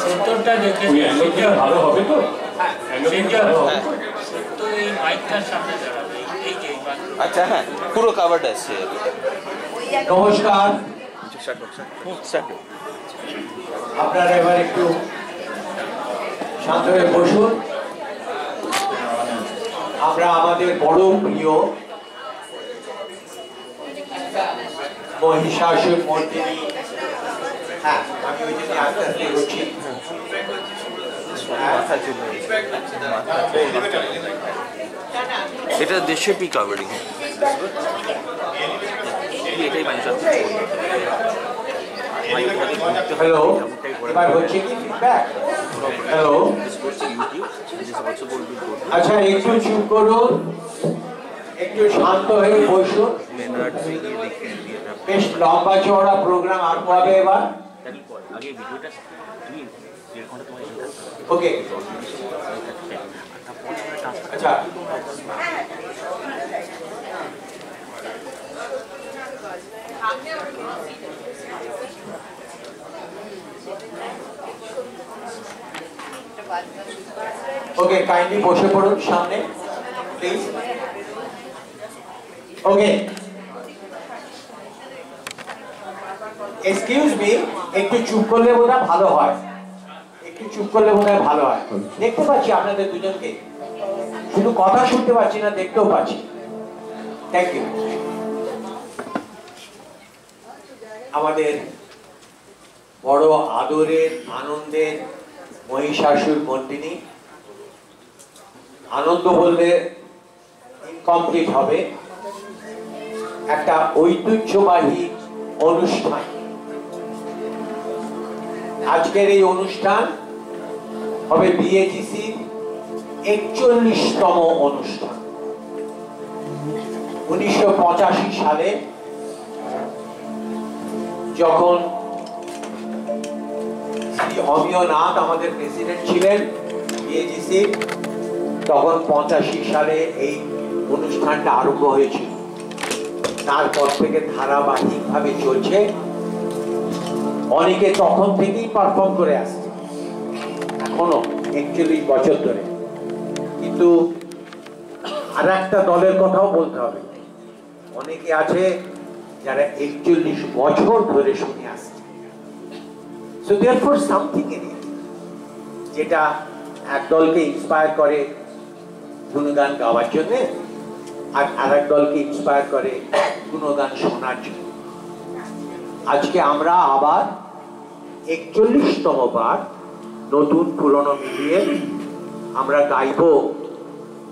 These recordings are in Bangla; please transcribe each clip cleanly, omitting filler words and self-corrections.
সত্তরটা দেখে ভালো হবে তো? আচ্ছা হ্যাঁ পুরো কাভার্ড আছে। নমস্কার, আপনারা এবার একটু শান্ত হয়ে বসুন। আমরা আমাদের বড় প্রিয় মহিষাসুর মর্দিনী, হ্যাঁ আমি ওই জন্য আস্তে আস্তে বলছি, এটা দেশব্যাপী কাভারিং। হ্যালো, এবার হচ্ছে কি ফিডব্যাক? হ্যালো, আচ্ছা একটু চুপ করুন, একটু শান্ত হয়ে বসুন। বেশ লম্বা চওড়া প্রোগ্রাম আরম্ভ হবে এবার। ওকে, আচ্ছা ওকে, কাইন্ডলি বসে পড়ুন সামনে প্লিজ। ওকে, এক্সকিউজ মি, একটু চুপ করলে বোধহয় ভালো হয়, একটু চুপ করলে বোধহয় ভালো হয়। দেখতে পাচ্ছি আপনাদের দুজনকে, শুধু কথা শুনতে পাচ্ছি না, দেখতেও পাচ্ছি। Thank you. আমাদের বড় আদরের আনন্দের মহিষাসুর মর্দিনী, আনন্দ বললে ইনকমপ্লিট হবে, একটা ঐতিহ্যবাহী অনুষ্ঠান। আজকের এই অনুষ্ঠান হবে বিএজিসির 41তম অনুষ্ঠান। 1985 সালে যখন শ্রী অমিয় নাথ আমাদের প্রেসিডেন্ট ছিলেন বিএজিসি, তখন 85 সালে এই অনুষ্ঠানটা আরম্ভ হয়েছিল। তারপর থেকে ধারাবাহিকভাবে চলছে, অনেকে তখন থেকেই পারফর্ম করে আসছে, এখনো 41 বছর ধরে। কিন্তু আর একটা দলের কথাও বলতে হবে, অনেকে আছে যারা 41 বছর ধরে শুনে আসছে। So therefore something in it যেটা এক দলকে ইন্সপায়ার করে গুণগান গাওয়ার জন্য, আর আরেক দলকে ইন্সপায়ার করে গুণগান শোনার জন্য। আজকে আমরা আবার 41তম বার নতুন পুরনো মিলিয়ে আমরা গাইব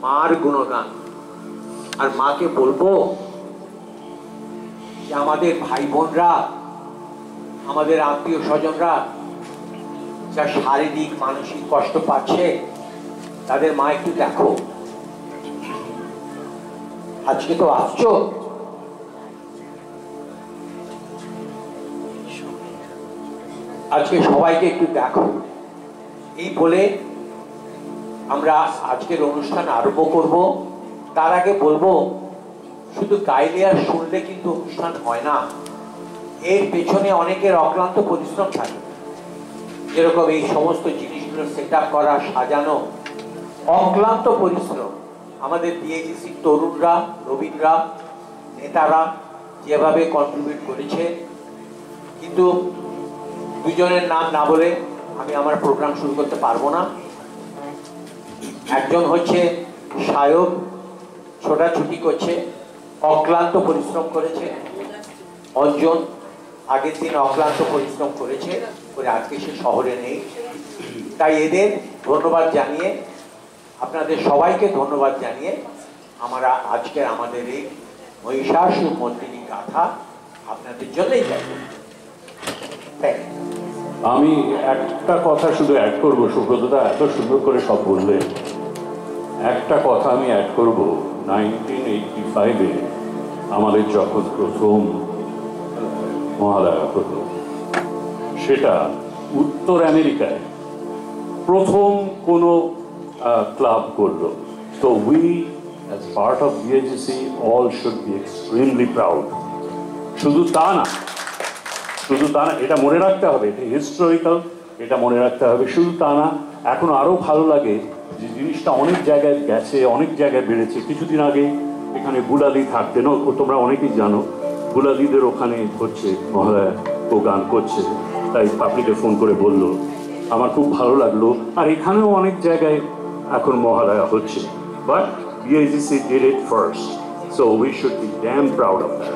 মার গুণগান। আর মাকে বলবো যে আমাদের ভাই বোনরা, আমাদের আত্মীয় স্বজনরা যা শারীরিক মানসিক কষ্ট পাচ্ছে, তাদের মা একটু দেখো, আজকে তো আসছো, আজকে সবাইকে একটু দেখো। এই বলে আমরা আজকের অনুষ্ঠান আরম্ভ করব। তার আগে বলবো, শুধু গাইলে আর শুনলে কিন্তু অনুষ্ঠান হয় না, এর পেছনে অনেকের অক্লান্ত পরিশ্রম থাকে। যেরকম এই সমস্ত জিনিসগুলো সেট আপ করা, সাজানো, অক্লান্ত পরিশ্রম। আমাদের বিএজিসি তরুণরা, নবীনরা, নেতারা যেভাবে কন্ট্রিবিউট করেছে, কিন্তু দুজনের নাম না বলে আমি আমার প্রোগ্রাম শুরু করতে পারবো না। একজন হচ্ছে সায়ক, ছোটাছুটি করছে, অক্লান্ত পরিশ্রম করেছে। অঞ্জন আগের দিন অক্লান্ত পরিশ্রম করেছে, করে আজকে সে শহরে নেই। তাই এদের ধন্যবাদ জানিয়ে, আপনাদের সবাইকে ধন্যবাদ জানিয়ে আমরা আজকে আমাদের এই মহিষাসুর মর্দিনী গাথা আপনাদের জন্যই গাইব। আমি একটা কথা শুধু অ্যাড করবো, সুব্রতদা এত সুন্দর করে সব বললেন। একটা কথা আমি অ্যাড করব, 1985-এ আমাদের যখন প্রথম মহালয়া হতো, সেটা উত্তর আমেরিকায় প্রথম কোনো ক্লাব করলো। তো we as part of BAGC all should be extremely proud. শুধু তা না, এটা মনে রাখতে হবে, এটা হিস্টোরিক্যাল এটা মনে রাখতে হবে। শুধু তা না, এখন আরও ভালো লাগে যে জিনিসটা অনেক জায়গায় গেছে, অনেক জায়গায় বেড়েছে। কিছুদিন আগে এখানে বুলাদি থাকতেন, তোমরা অনেকেই জানো, বুলাদিদের ওখানে হচ্ছে মহালয়া, ও গান করছে, তাই পাবলিকে ফোন করে বলল, আমার খুব ভালো লাগলো। আর এখানেও অনেক জায়গায় এখন মহালয়া হচ্ছে, but BIGC did it first, so we should be damn proud of that.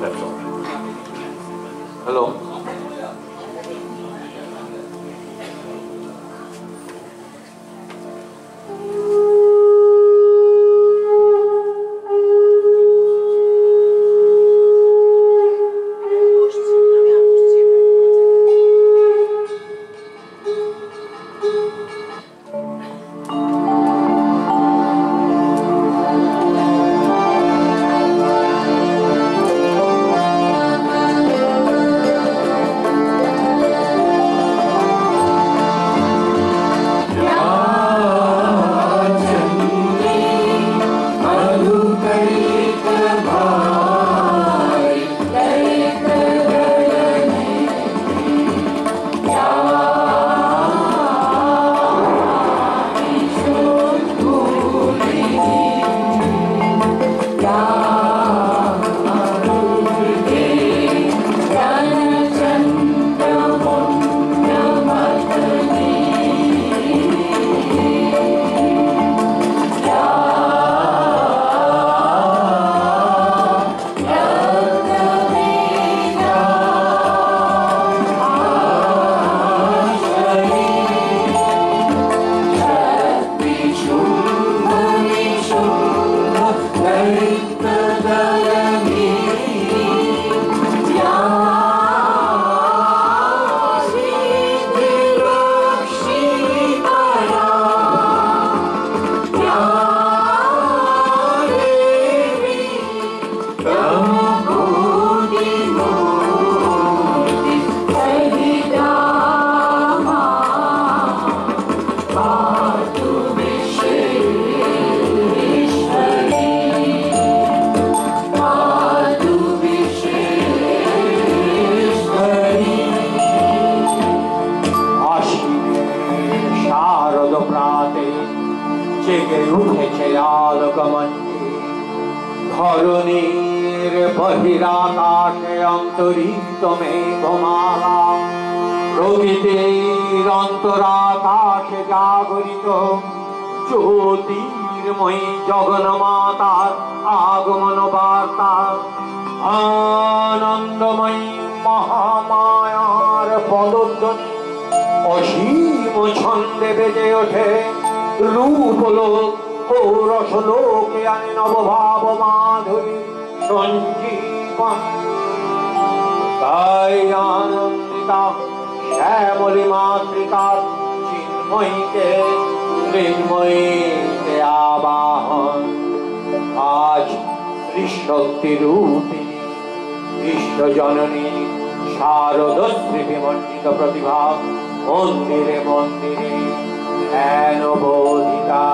That's all. Hello. ধরণীর বহিরাকাশে অন্তরিত মেঘমালা, প্রকৃতির অন্তরাকাশে জাগরিত জ্যোতির্ময়ী জগন্মাতার আগমন বার্তা, আনন্দময়ী মহামায়ার পদধ্বনি অসীম ছন্দে বেজে ওঠে। রূপলোক ও রসলোকে আনে নবভাব মাধুরী সঞ্জীবন। তাই আনন্দিতা শ্যামলী মাতৃকার চিন্ময়ীকে মৃন্ময়ীতে আবাহন। আজ ত্রিশক্তি রূপিণী বিশ্বজননী শারদশ্রী বিমণ্ডিত প্রতিভা মন্দিরে মন্দিরে ধ্যান বোধিতা।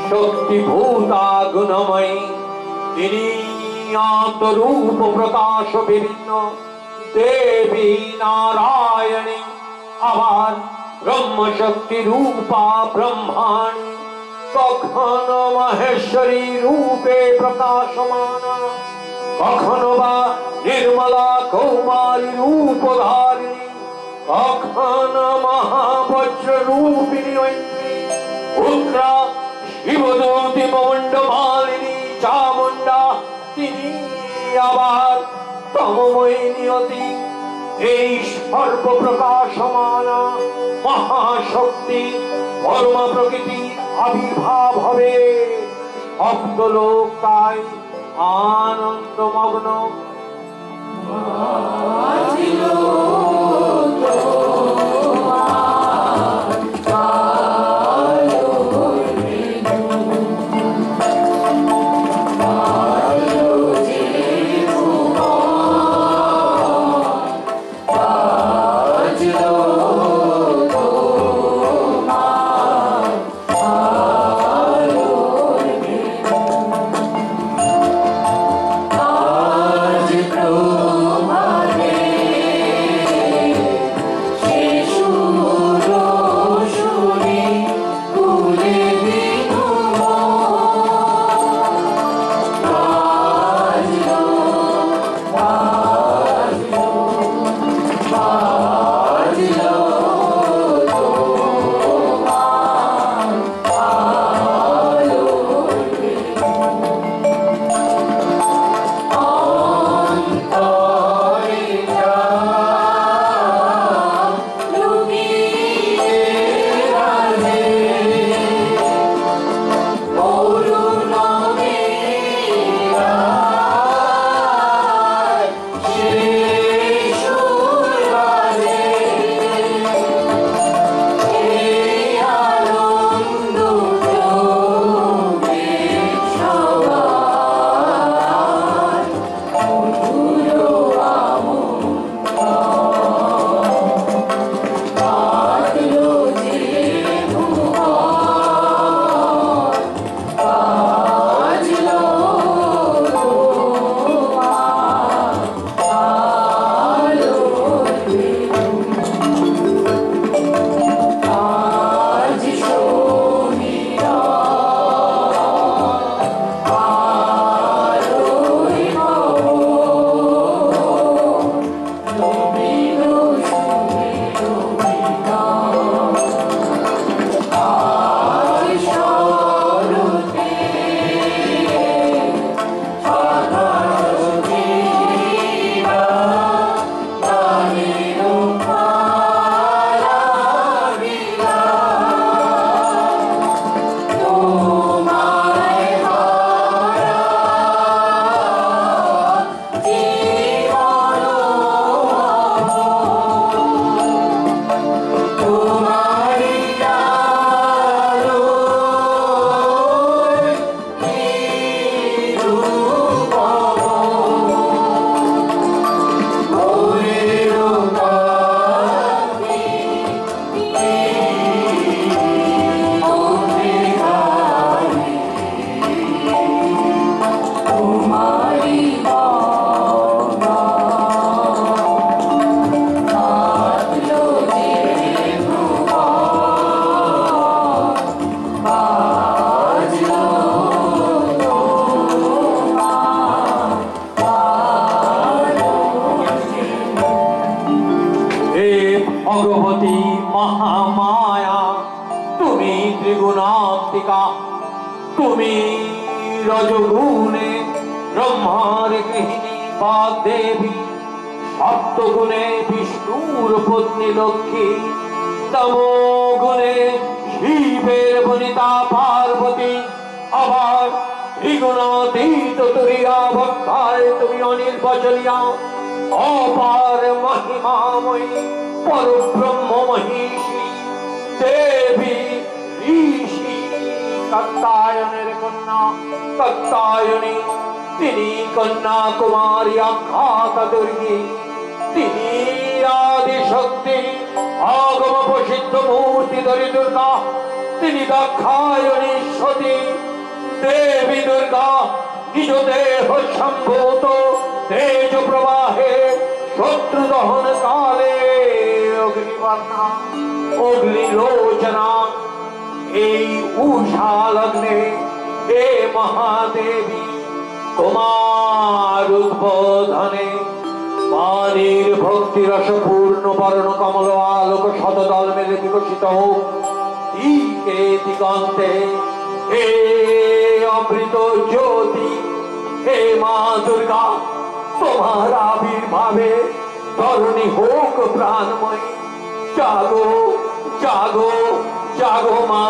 শক্তিভূতা গুণময়ী তিনি আত্মরূপ প্রকাশ বিভিন্ন দেবী নারায়ণী, আবার ব্রহ্মশক্তি রূপা ব্রহ্মাণী, কখনো মহেশ্বরী রূপে প্রকাশমানা, কখনো বা নির্মলা কৌমারী রূপধারিণী, কখনো মহাবজ্র রূপিণী ঐন্দ্রী, উগ্রা শিবদূতি মণ্ডমালিনী চামুণ্ডা, তিনি আবার তমময়ী নিয়তি। এই সর্বপ্রকাশমানা মহাশক্তি পরমা প্রকৃতির আবির্ভাব হবে। সপ্তলোক তাই আনন্দমগ্ন। ভগবতী মহামায়া, তুমি ত্রিগুণাত্মিকা, তুমি রজগুণে ব্রহ্মার গৃহিণী বা দেবী, সপ্তগুণে বিষ্ণুর পত্নী লক্ষ্মী, তমোগুণে শিবের বনিতা পার্বতী, আবার ত্রিগুণাতীত তুরিয়া ভক্তায় তুমি অনির্বচনীয়া, অপার মহিমাময়ী পরব্রহ্ম মহিষী দেবী ঋষি কাত্যায়নের কন্যা কাত্যায়নী, তিনি কন্যা কুমারী আখ্যাত দুর্গী, তিনি আদি শক্তি আগম প্রসিদ্ধ মূর্তি ধরি দুর্গা, তিনি দাক্ষায়ণী সতী দেবী দুর্গা নিজ দেহ সম্ভূত তেজ প্রবাহে শত্রু দহন কালে অগ্নিবর্ণা অগ্নিলোচনা, এই উষা লগ্নে হে মহাদেবী তোমার উদ্বোধনে পানির ভক্তি রসপূর্ণ বর্ণ কমল আলোক শতদল মেলে বিকশিত হোক দিকে দিগন্তে। হে অমৃত জ্যোতি, হে মা দুর্গা, তোমার আবির্ভাবে ধরণী হোক প্রাণময়ী। জাগো জাগো জাগো মা।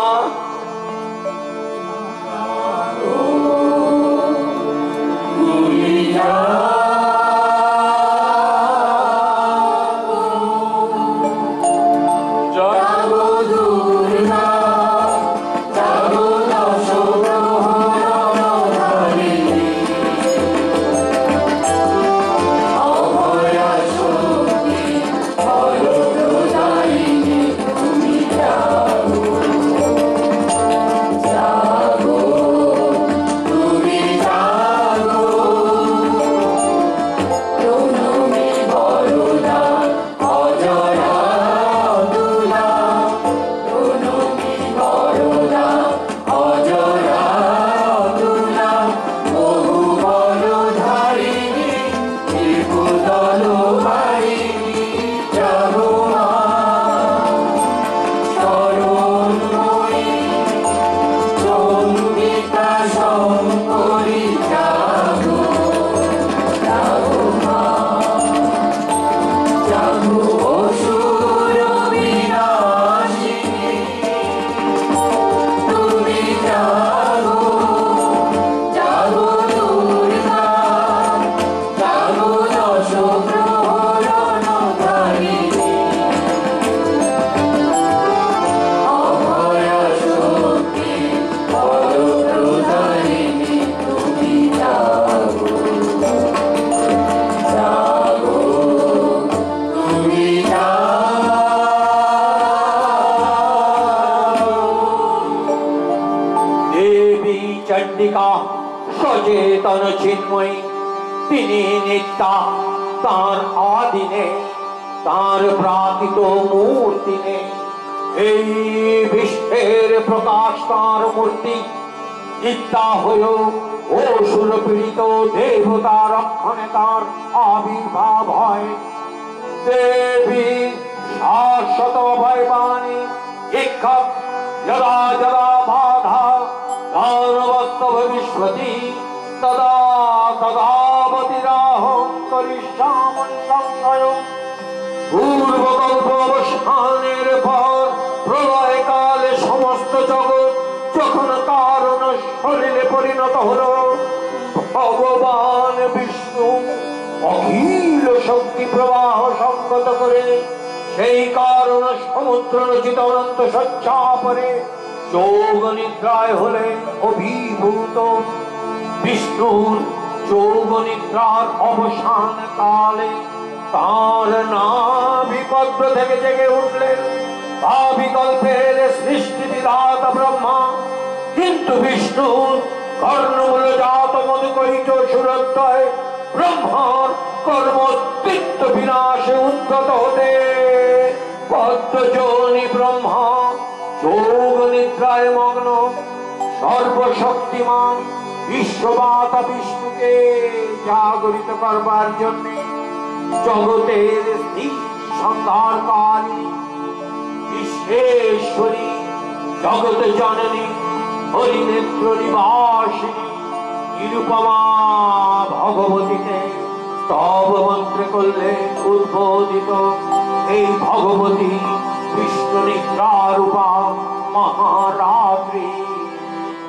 চণ্ডিকা সচেতন চিন্ময়ী, তিনি নিত্যা তার আদিনে, তার প্রাকৃত মূর্তি নেই। এই বিশ্বের প্রকাশ তার মূর্তি, নিত্যা হয়েও অসুর পীড়িত দেবতা রক্ষণে তার আবির্ভাব হয়। দেবী শাশ্বত ভয়বাণী ইক্ষা যদা যদা বাধা দানবস্ত ভবিষ্যতি তদা তদাবতিরাহং করিষ্যামি সংশয়ং। পূর্বকল্প অবসানের পর প্রলয়কালে সমস্ত জগৎ যখন কারণ শরীরে পরিণত হল, ভগবান বিষ্ণু অখিল শক্তি প্রবাহ সংগত করে সেই কারণ সমুদ্র রচিত অনন্ত সজ্জা পরে যোগ নিদ্রায় হলেন অভিভূত। বিষ্ণুর যোগ নিদ্রার অবসান কালে তার নাভিপদ্ম থেকে জেগে উঠলেন ভাবিকল্পের সৃষ্টি বিধাতা ব্রহ্মা। কিন্তু বিষ্ণুর কর্ণমূল জাত মধুকৈট সুরদ্বয় ব্রহ্মার কর্মোদ্বৃত্ত বিনাশে উদ্ধত হতে পদ্মযোনি ব্রহ্মা যোগ নিদ্রায় মগ্ন। সর্বশক্তিমান বিশ্বমাতা বিষ্ণুকে জাগরিত করবার জন্য জগতের সংহারকারী বিশ্বেশ্বরী জগৎ জননী হরিনেত্র নিবাসিনী নিরুপমা ভগবতীকে স্তব মন্ত্রে করলেন উদ্বোধিত। এই ভগবতী বিষ্ণু নিদ্রারূপা মহারাত্রি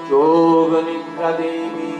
যোগ নিদ্রা দেবী।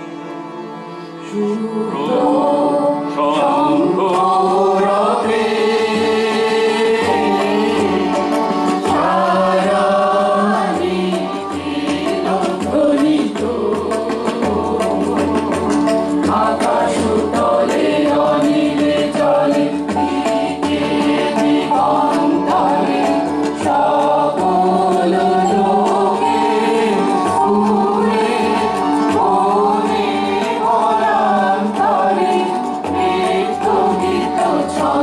Cha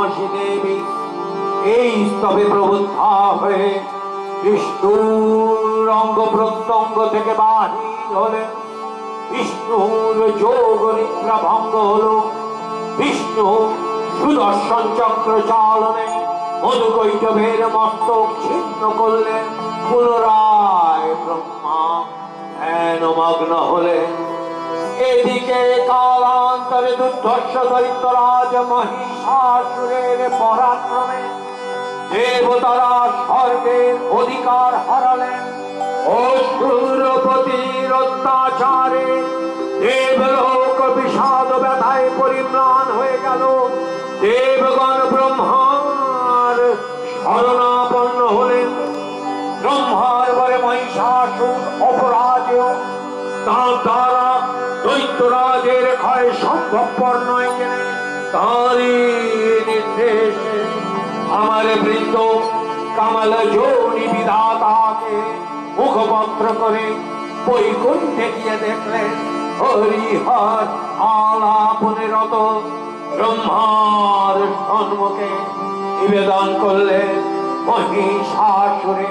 তামসী দেবী এই স্তবে প্রবুদ্ধা হয়ে বিষ্ণুর অঙ্গ প্রত্যঙ্গ থেকে বাহির হলেন। বিষ্ণুর যোগ নিদ্রা ভঙ্গ হল। বিষ্ণু সুদর্শন চক্র চালনে মধুকৈটভের মস্তক ছিন্ন করলেন। পুনরায় ব্রহ্মা ধ্যানমগ্ন হলেন। এদিকে কালান্তরে দুর্ধর্ষ দৈত্যরাজ মহিষাসুরের পরাক্রমে দেবতারা স্বর্গের অধিকার হারালেন। অসুরপতির অত্যাচারে দেবলোক বিষাদ ব্যথায় পরিম্লান হয়ে গেল। দেবগণ ব্রহ্মার শরণাপন্ন হলেন। ব্রহ্মার বলে মহিষাসুর অপরাজেয়, তার দ্বারা দৈত্যরাজের ক্ষয় সম্ভবপর নয় জেনে তারই নির্দেশে আমার বৃন্দ কামাল যোনি বিধাতাকে মুখপত্র করে বৈকুণ্ঠে গিয়ে দেখলেন হরিহর আলাপনে রত। ব্রহ্মার সম্মুখে নিবেদন করলেন মহিষাসুরে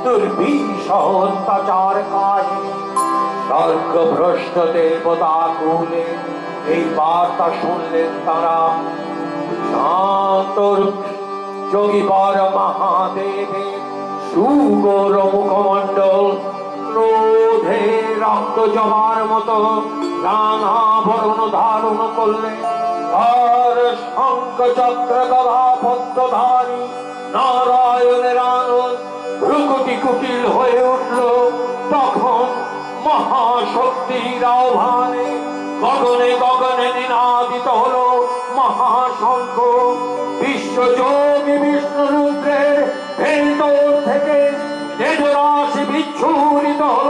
দুর্বিষহ অত্যাচার কাহিনী। স্বর্গভ্রষ্ট দেবতা কুলে এই বার্তা শুনলেন তারা। শান্তর যোগীবর মহাদেবের সুগৌর মুখমণ্ডল ক্রোধে রক্ত জমার মতো রাঙাভরণ ধারণ করলেন। আর শঙ্খ চক্র গদা পদ্মধারী নারায়ণের আনন্দ ভ্রুকুটি কুটিল হয়ে উঠল। তখন মহাশক্তির আহ্বানে গগনে গগনে নিনাদিত হল মহাশঙ্খ। বিশ্বযোগী বিষ্ণুরুদ্রের ভেতর থেকে তেজরাশি বিচ্ছুরিত হল।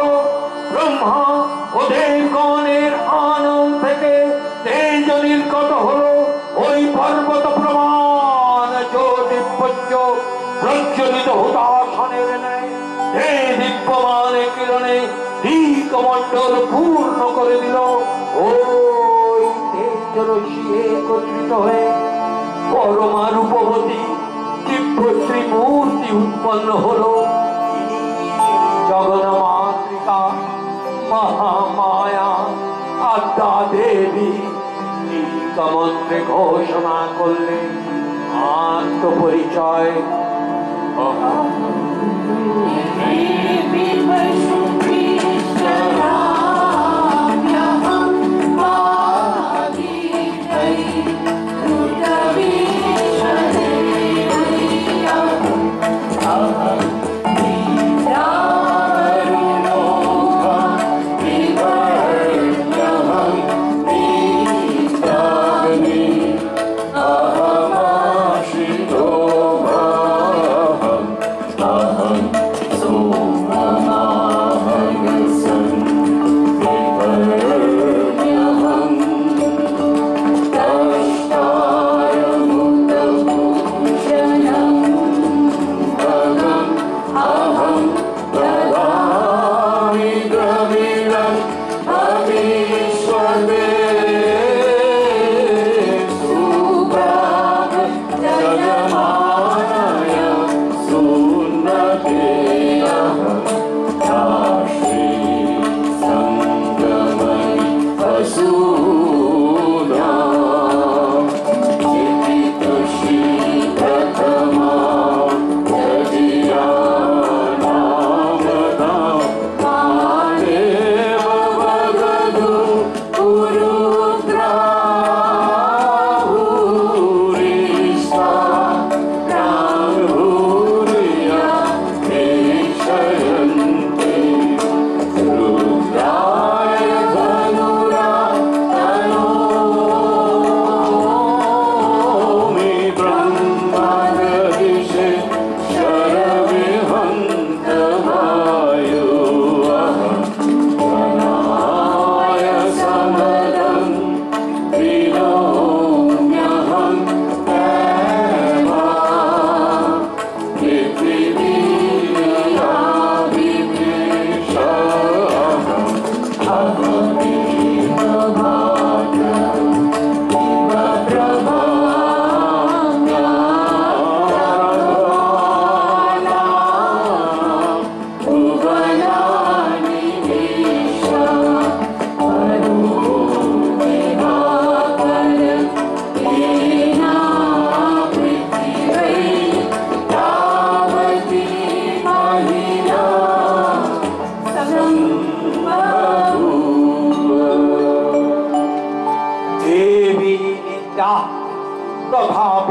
ব্রহ্মা ও দেবগণের আনন্দ থেকে তেজ নির্গত হল। ওই পর্বত প্রমাণ জ্যোতিপুঞ্জ প্রজ্বলিত হুতাসনের ন্যায় দিব্যমান কিরণে দিকমণ্ডল পূর্ণ করে দিল। ওই তেজরশ্মি একত্রিত হয়ে পরমা রূপবতী দিব্যশ্রী মূর্তি উৎপন্ন হল। জগন্মাতৃকা মহামায়া আদ্যা দেবী দিকমন্ত্রে ঘোষণা করলেন আত্মপরিচয়।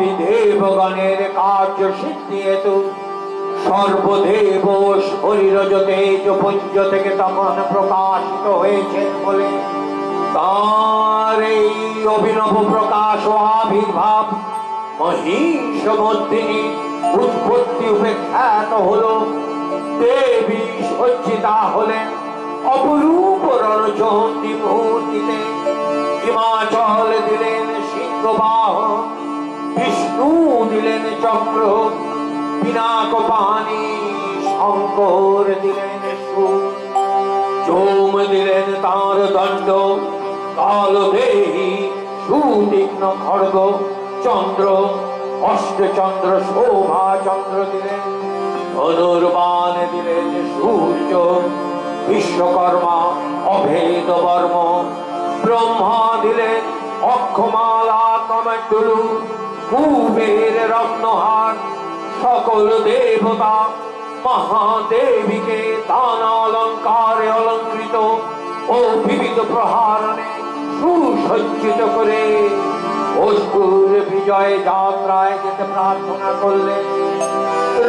আদি দেবগণের কার্য সিদ্ধি হেতু সর্বদেব শরীরজ তেজপুঞ্জ থেকে তখন প্রকাশিত হয়েছে বলে তার এই অভিনব প্রকাশ ও আবির্ভাব মহিষ মর্দিনী উৎপত্তি উপেক্ষাত হল। দেবী সজ্জিতা হলেন অপরূপ রণচণ্ডী মূর্তিতে। হিমাচল দিলেন সিংহবাহন, বিষ্ণু দিলেন চক্র, পিনাকপাণি শঙ্কর দিলেন সুর, চোম দিলেন তাঁর দণ্ড, কালদেহী সুতীক্ষ্ণ খড়গ, চন্দ্র অষ্টচন্দ্র শোভা চন্দ্র দিলেন, ধনুর্বাণ দিলেন সূর্য, বিশ্বকর্মা অভেদ বর্ম, ব্রহ্মা দিলেন অক্ষমালা কমণ্ডলু, কুবের রত্নহার, সকল দেবতা মহাদেবীকে দান অলঙ্কারে অলঙ্কৃত ও বিবিধ প্রহারণে সুসজ্জিত করে অসুর বিজয় যাত্রায় যেতে প্রার্থনা করলেন।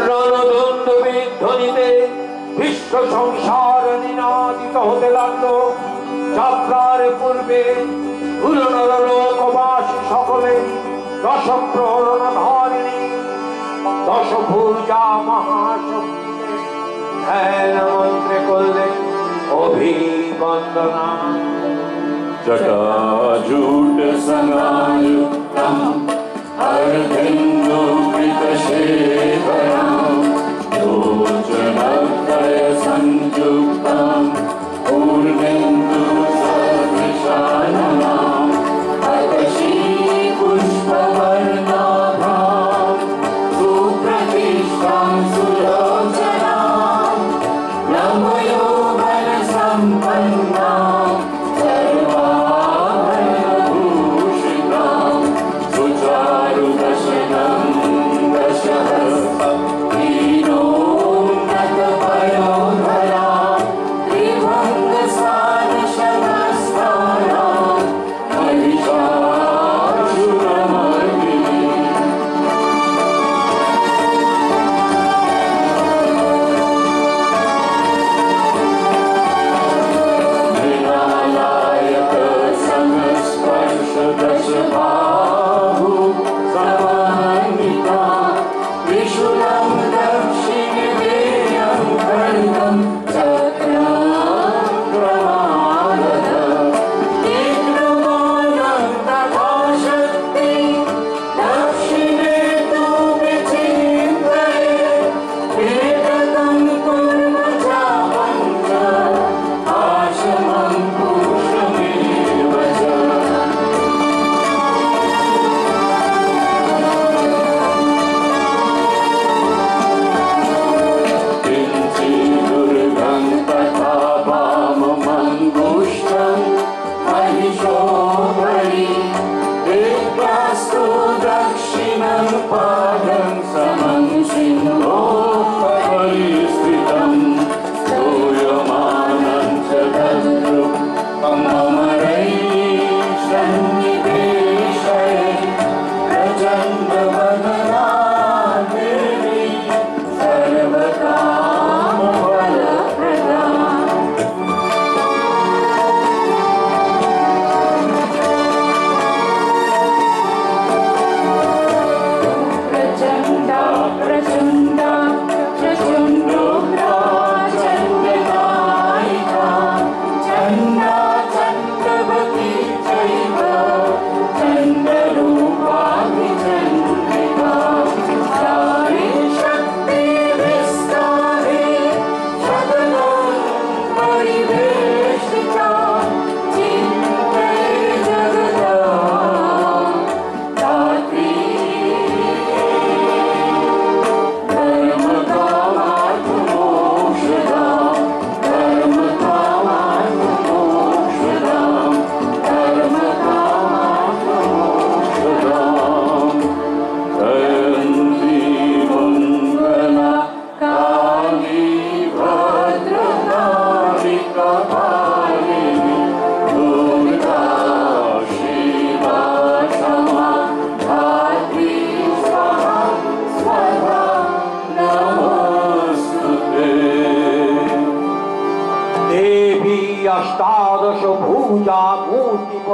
রণদণ্ড বিধ্বনিতে বিশ্ব সংসার নিনাদিত হতে লাগলো। যাত্রার পূর্বে পুরনর লোকবাসী সকলে দশ প্রহরণ ধারিণী দশভুজা মহাশক্তিকে ধ্যান মন্ত্রে করলেন অভিবন্দনা। जटाजूट संगायुक्तम् अर्धेन्दुकृतशेखरम् लोचनत्रय संयुक्तम् पूर्णेन्दुसदृशाननाम् अतशी पुष्पवर्णाभाम् सुप्रतिष्ठां सुलोचनाम् नमयोगनसम्पन्नाम्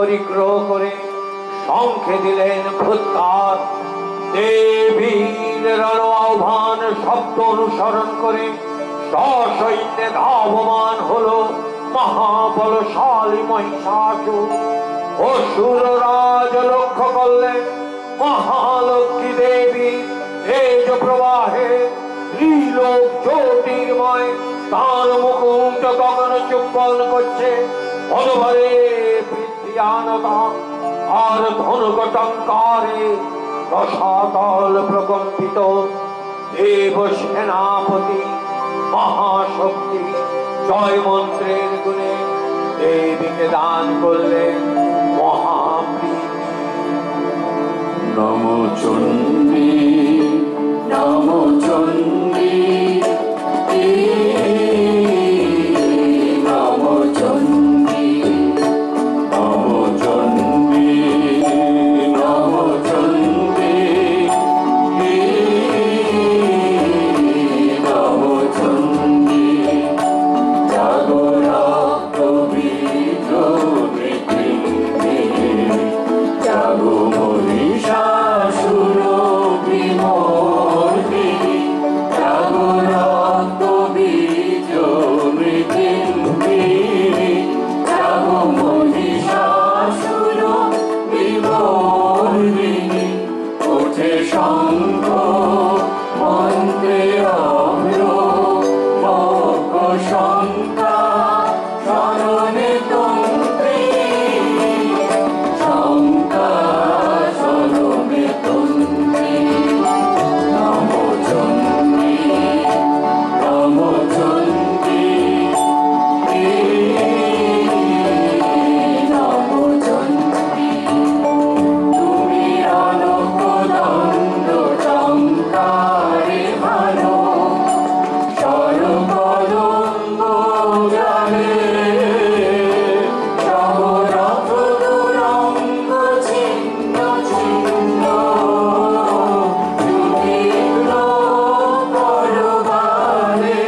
পরিগ্রহ করে শঙ্খে দিলেন ফুৎকার। দেবীর আহ্বান শব্দ অনুসরণ করে সসৈন্যে ধাবমান হলো মহাবলশালী মহিষাসুর। অসুররাজ লক্ষ্য করলেন মহালক্ষ্মী দেবী তেজ প্রবাহে ত্রিলোক জ্যোতির্ময় তার মুকুট গগন চুম্বন করছে। অনবরে পৃথিবীয়ানতা আর ধনুক টঙ্কারে রসাতল প্রকম্পিত। দেব সেনাপতি মহাশক্তি জয় মন্ত্রের গুণে দেবীকে দান করলেন মহাপ্রীতি। নমো চণ্ডী নমো চণ্ডী নমো চণ্ডী নমো চণ্ডী নমো চণ্ডী নমো চণ্ডী জাগরা কবির জাগো মহিষাসুর বিমর্দিনী জাগো রক্ত বীজ মৃত্যুঞ্জয়িনী জাগো মহিষাসুর বিমর্দিনী ওঠে শঙ্খ মন্ত্রে অভ্র মক শঙ্কা শরণে তন্ত্রী শঙ্কা শরণে তন্ত্রী। নমো চণ্ডী নমো চণ্ডী নমো চণ্ডী তুমি অনকদণ্ড টঙ্কারে ভালো সর্বদম্ব জানে সহরথ দুরঙ্গ ছিন্ন ছিন্ন সুদীর্ঘ পরবারে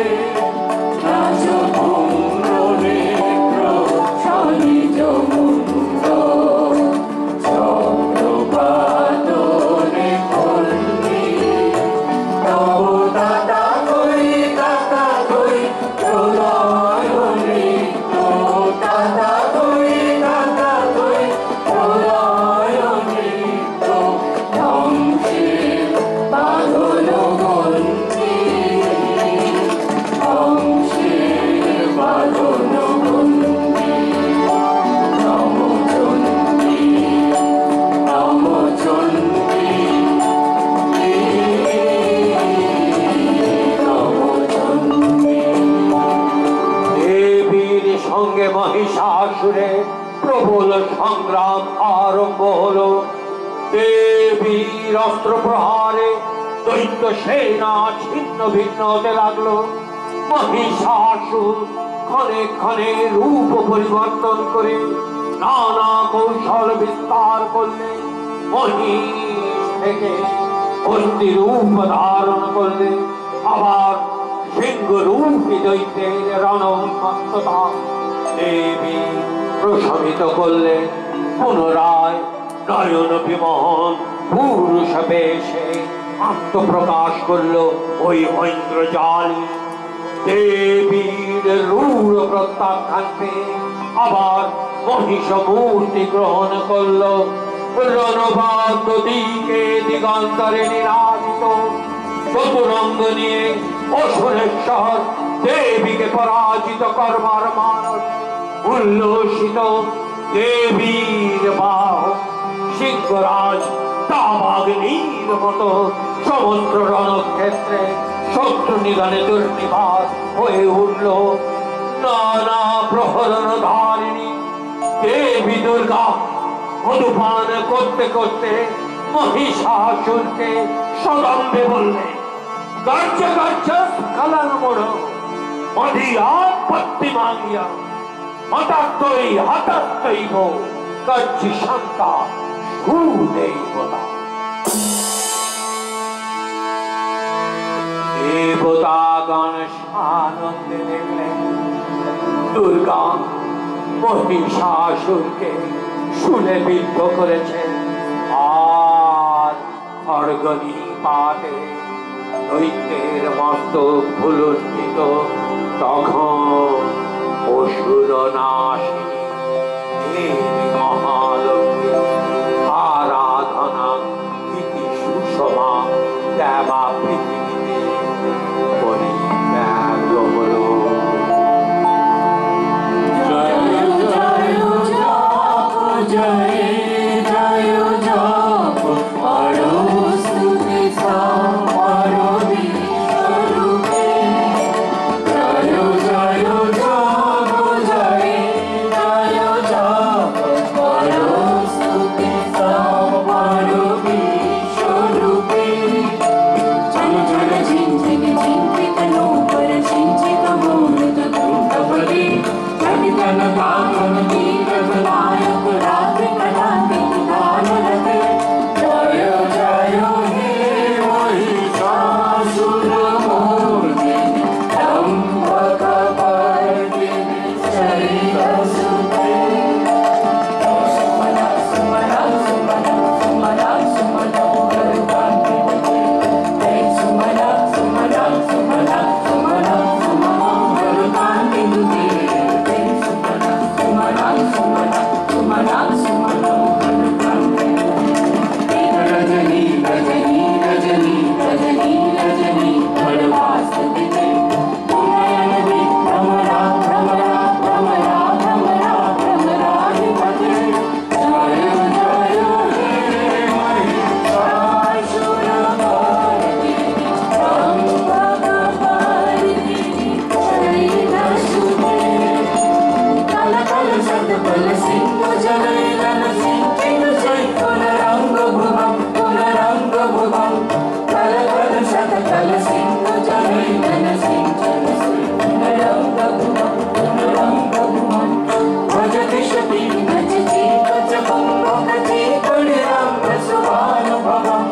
নাচ পুণ্য নেত্র সনিজ মুন্ড চক্রপাতনে কল্লি তব দাদা কই প্রলয় নৃত্য দাদা কই প্রলয় নৃত্য ধ্বংসের বাঁধন গন্থি ধ্বংসের বাঁধন গন্থি। নমো চণ্ডী নমো চণ্ডী নমো চণ্ডী। দেবীর সঙ্গে মহিষাসুরে প্রবল সংগ্রাম আরম্ভ হলো। দেবীর অস্ত্র প্রহারে দৈত্য সেনা ছিন্ন ভিন্ন হতে লাগলো। মহিষাসুর ক্ষণে ক্ষণে রূপ পরিবর্তন করে নানা কৌশল বিস্তার করলে। মহিষ থেকে অন্তি রূপ ধারণ করলে, আবার সিংহ রূপী দৈত্যের রণোন্মত্ততা দেবী প্রশমিত করলে। পুনরায় নয়ন বিমোহন পুরুষ বেশে আত্মপ্রকাশ করল ওই ঐন্দ্রজালী। দেবীর রূঢ় প্রত্যাখ্যান পেয়ে আবার মহিষ মূর্তি গ্রহণ করল। রণবাদ্য দিকে দিগন্তরে নিরাজিত চতুরঙ্গ নিয়ে অসুরেশ্বর দেবীকে পরাজিত করবার মানস উল্লসিত। দেবীর বাহ সিংহরাজ দাবাগ্নির মতো সমুদ্র রণক্ষেত্রে শত্রু নিধনে দুর্নিবাস হয়ে উঠল। নানা প্রহরণ ধারিণী দেবী দুর্গা মধুপান করতে করতে মহিষাসুরকে সদম্বে বললে, গর্জ গর্জ কালার মোড় মধিয়া পত্তি মাঙ্গিয়া হতাত্তই হতাত্তৈব গর্জি শান্তা সুদেবতা। দেবতাগণ আনন্দে দেখলেন দুর্গা মহিষাসুরকে শুলে বিদ্ধ করেছেন আর খড়গনি পাতে দৈত্যের মস্তক ভুলুণ্ঠিত তখন অসুর নাশিনী দেবী মহালক্ষ্মী আরাধনা ইতি সুষমা দেবা পৃথিবীতে পরিব্যাপ্ত হলো। জয় জয় জপ জয় জয় জপ পরস্তুতি পরবী স্বরূপে জয় জয় জপ জয় জয় জপ পরস্তুতি পরবী স্বরূপে ঝন ঝন ঝিঞ্ঝিন ঝিঞ্ঝিত নূপুর ঝিঞ্ঝিত মূলত ধূপবলি জনিতন কামন নীরব নায়ক রাত্রি কটান্তি ধানরতে জয় জয় হে মহিষাসুরমর্দিনী লম্বকपर्दिनी শৈলসুতে সুমনা সুমনা সুমনা সুমনা সুমনা গর্গান্তি জয় সুমনা সুমনা সুমনা সুমনা সুমনা গর্গান্তি জয় সুমনা সুমনা সুমনা সুমনা সুমনা গর্গান্তি रजनी रजनी रजनी रजनी रजनी बड़वासती नयन भ्रमरा भ्रमरा भ्रमरा भ्रमरा भ्रमरा हिमते जय जय हे महिषासुरमर्दिनी लम्बकपर्दिनी शैलसुते कल कल शतबल सिंह जनैलन सिंचित जय पुनरंग भुवं कल कल शतबल सिंह जनैलन सिंचित जय पुनरंग भुवं भजति शती नचति कचकं भजति परिरंग सुभानुभवं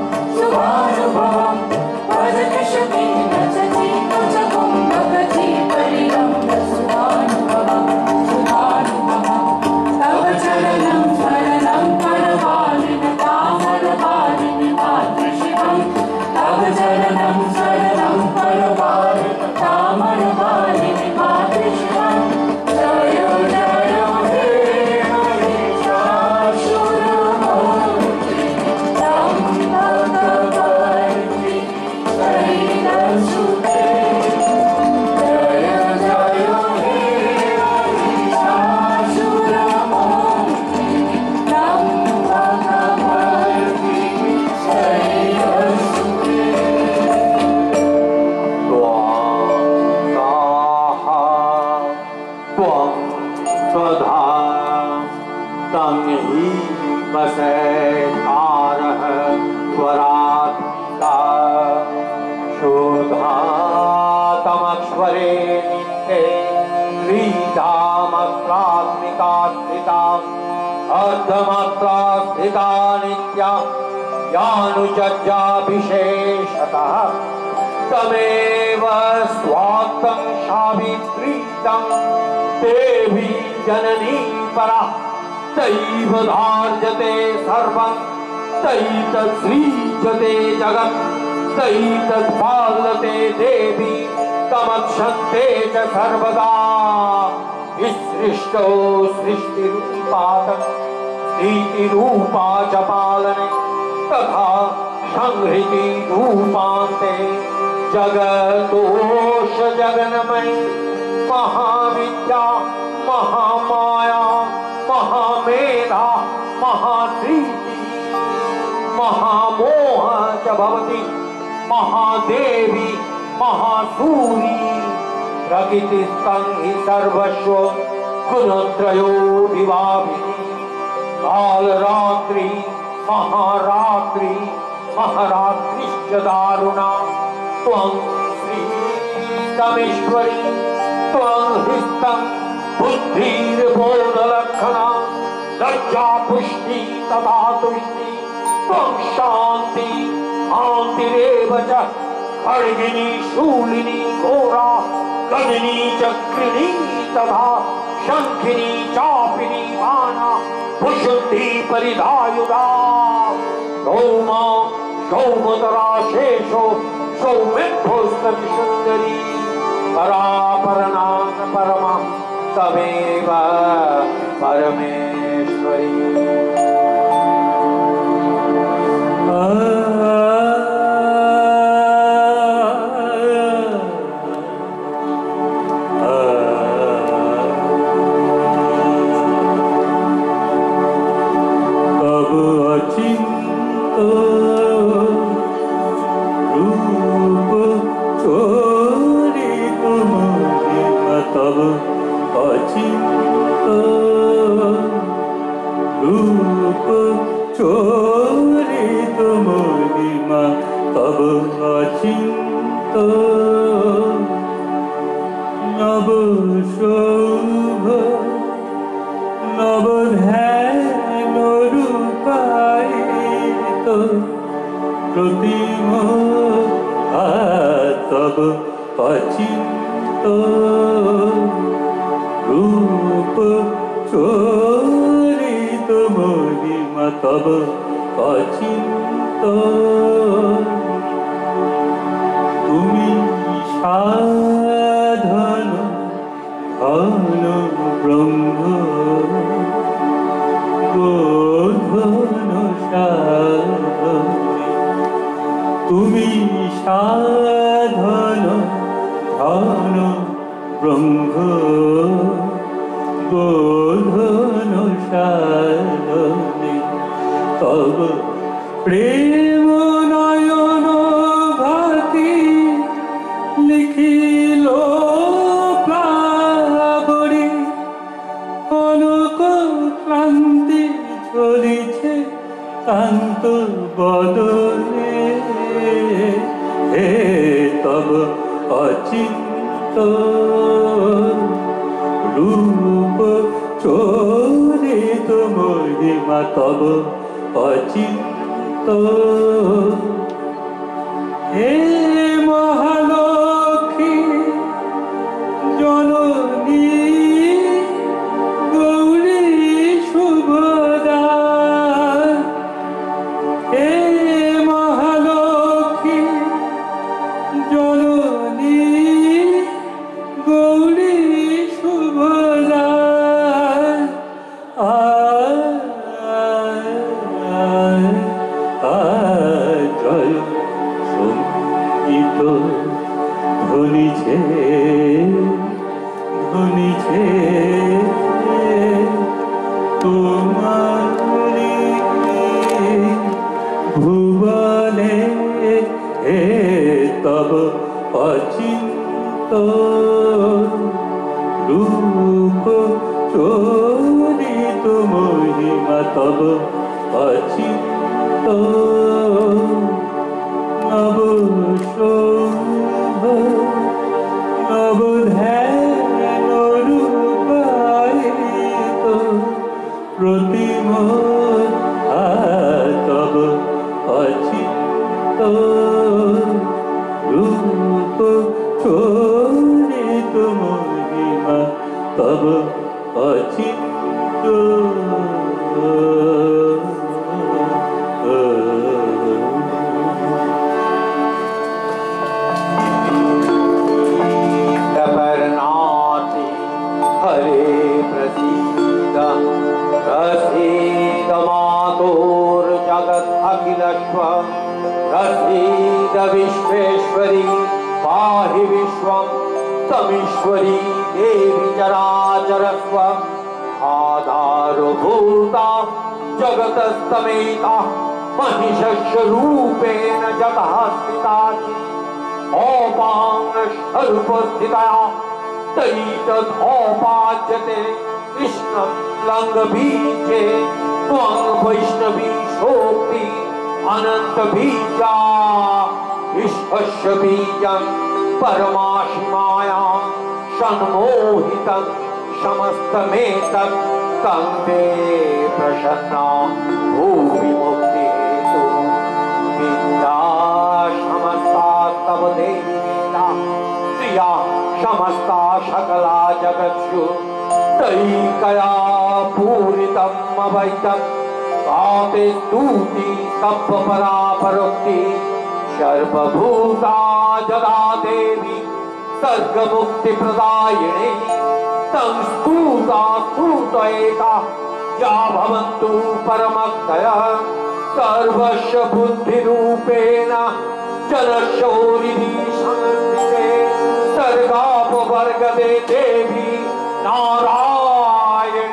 भजति शती नचति कचकं भजति परिरंग सुभानुभवं तव चरणं शरणं करवालिनि तामरवालिनि मातृशिवं तव चरणं शरणं करवालिनि तामरवालिनि मातृशिवं जय जय हे महिषासुरमर्दिनी लम्बकपर्दिनी शैलसुते जय जय हे महिषासुरमर्दिनी लम्बकपर्दिनी शैलसुते त्वं स्वधा तं हि वसेकारः स्वरात्मिका शोधातमक्षरे नित्ये श्रीधामत्रात्मिका स्थिता अर्धमात्रा स्थिता नित्या यानुचर्याभिशेषतः तमेव स्वात्तं सावित्रीतं देवी जननी परा तैव धार्यते सर्वं तैतत्सृज्यते जगत् तैतत्पाल्यते देवी तमक्षन्ते च सर्वदा विसृष्टो सृष्टिरूपात् स्थितिरूपा च पालने तथा संहृति रूपान्ते जगतोष जगन्मयी महाविद्या महामाया महामेधा महाधृति महामोह च भवति महादेवी महासूरी प्रकृतिस्थं हि सर्वस्व गुणत्रयो विभाविनी कालरात्रि महारात्रि महारात्रिश्च दारुणा त्वं श्रीतमेश्वरी त्वं हृस्तं बुद्धिर्बोधलक्षणा लज्जा पुष्टि तथा तुष्टि त्वं शान्ति शान्तिरेव च खड्गिनी शूलिनी घोरा गदिनी चक्रिणी तथा शंखिनी चापिनी बाणा भुषन्ति परिधायुधा सौमा सौमतरा शेषो सौमिद्धोस्तति सुन्दरी परापरनाथ परमा तमेव परमेश्वरी समस्ता सकला जगत्सु तैकया पूरितम् अवैतम् काते स्तुति तप्पपरापरोक्ति सर्वभूता जदा देवी सर्गमुक्तिप्रदायिनी तं स्तुता स्तुतयेता या भवन्तु परमक्तयः सर्वस्य बुद्धिरूपेण जनशौरिणी संस्थिते सर्गापवर्गदे देवी नारायणी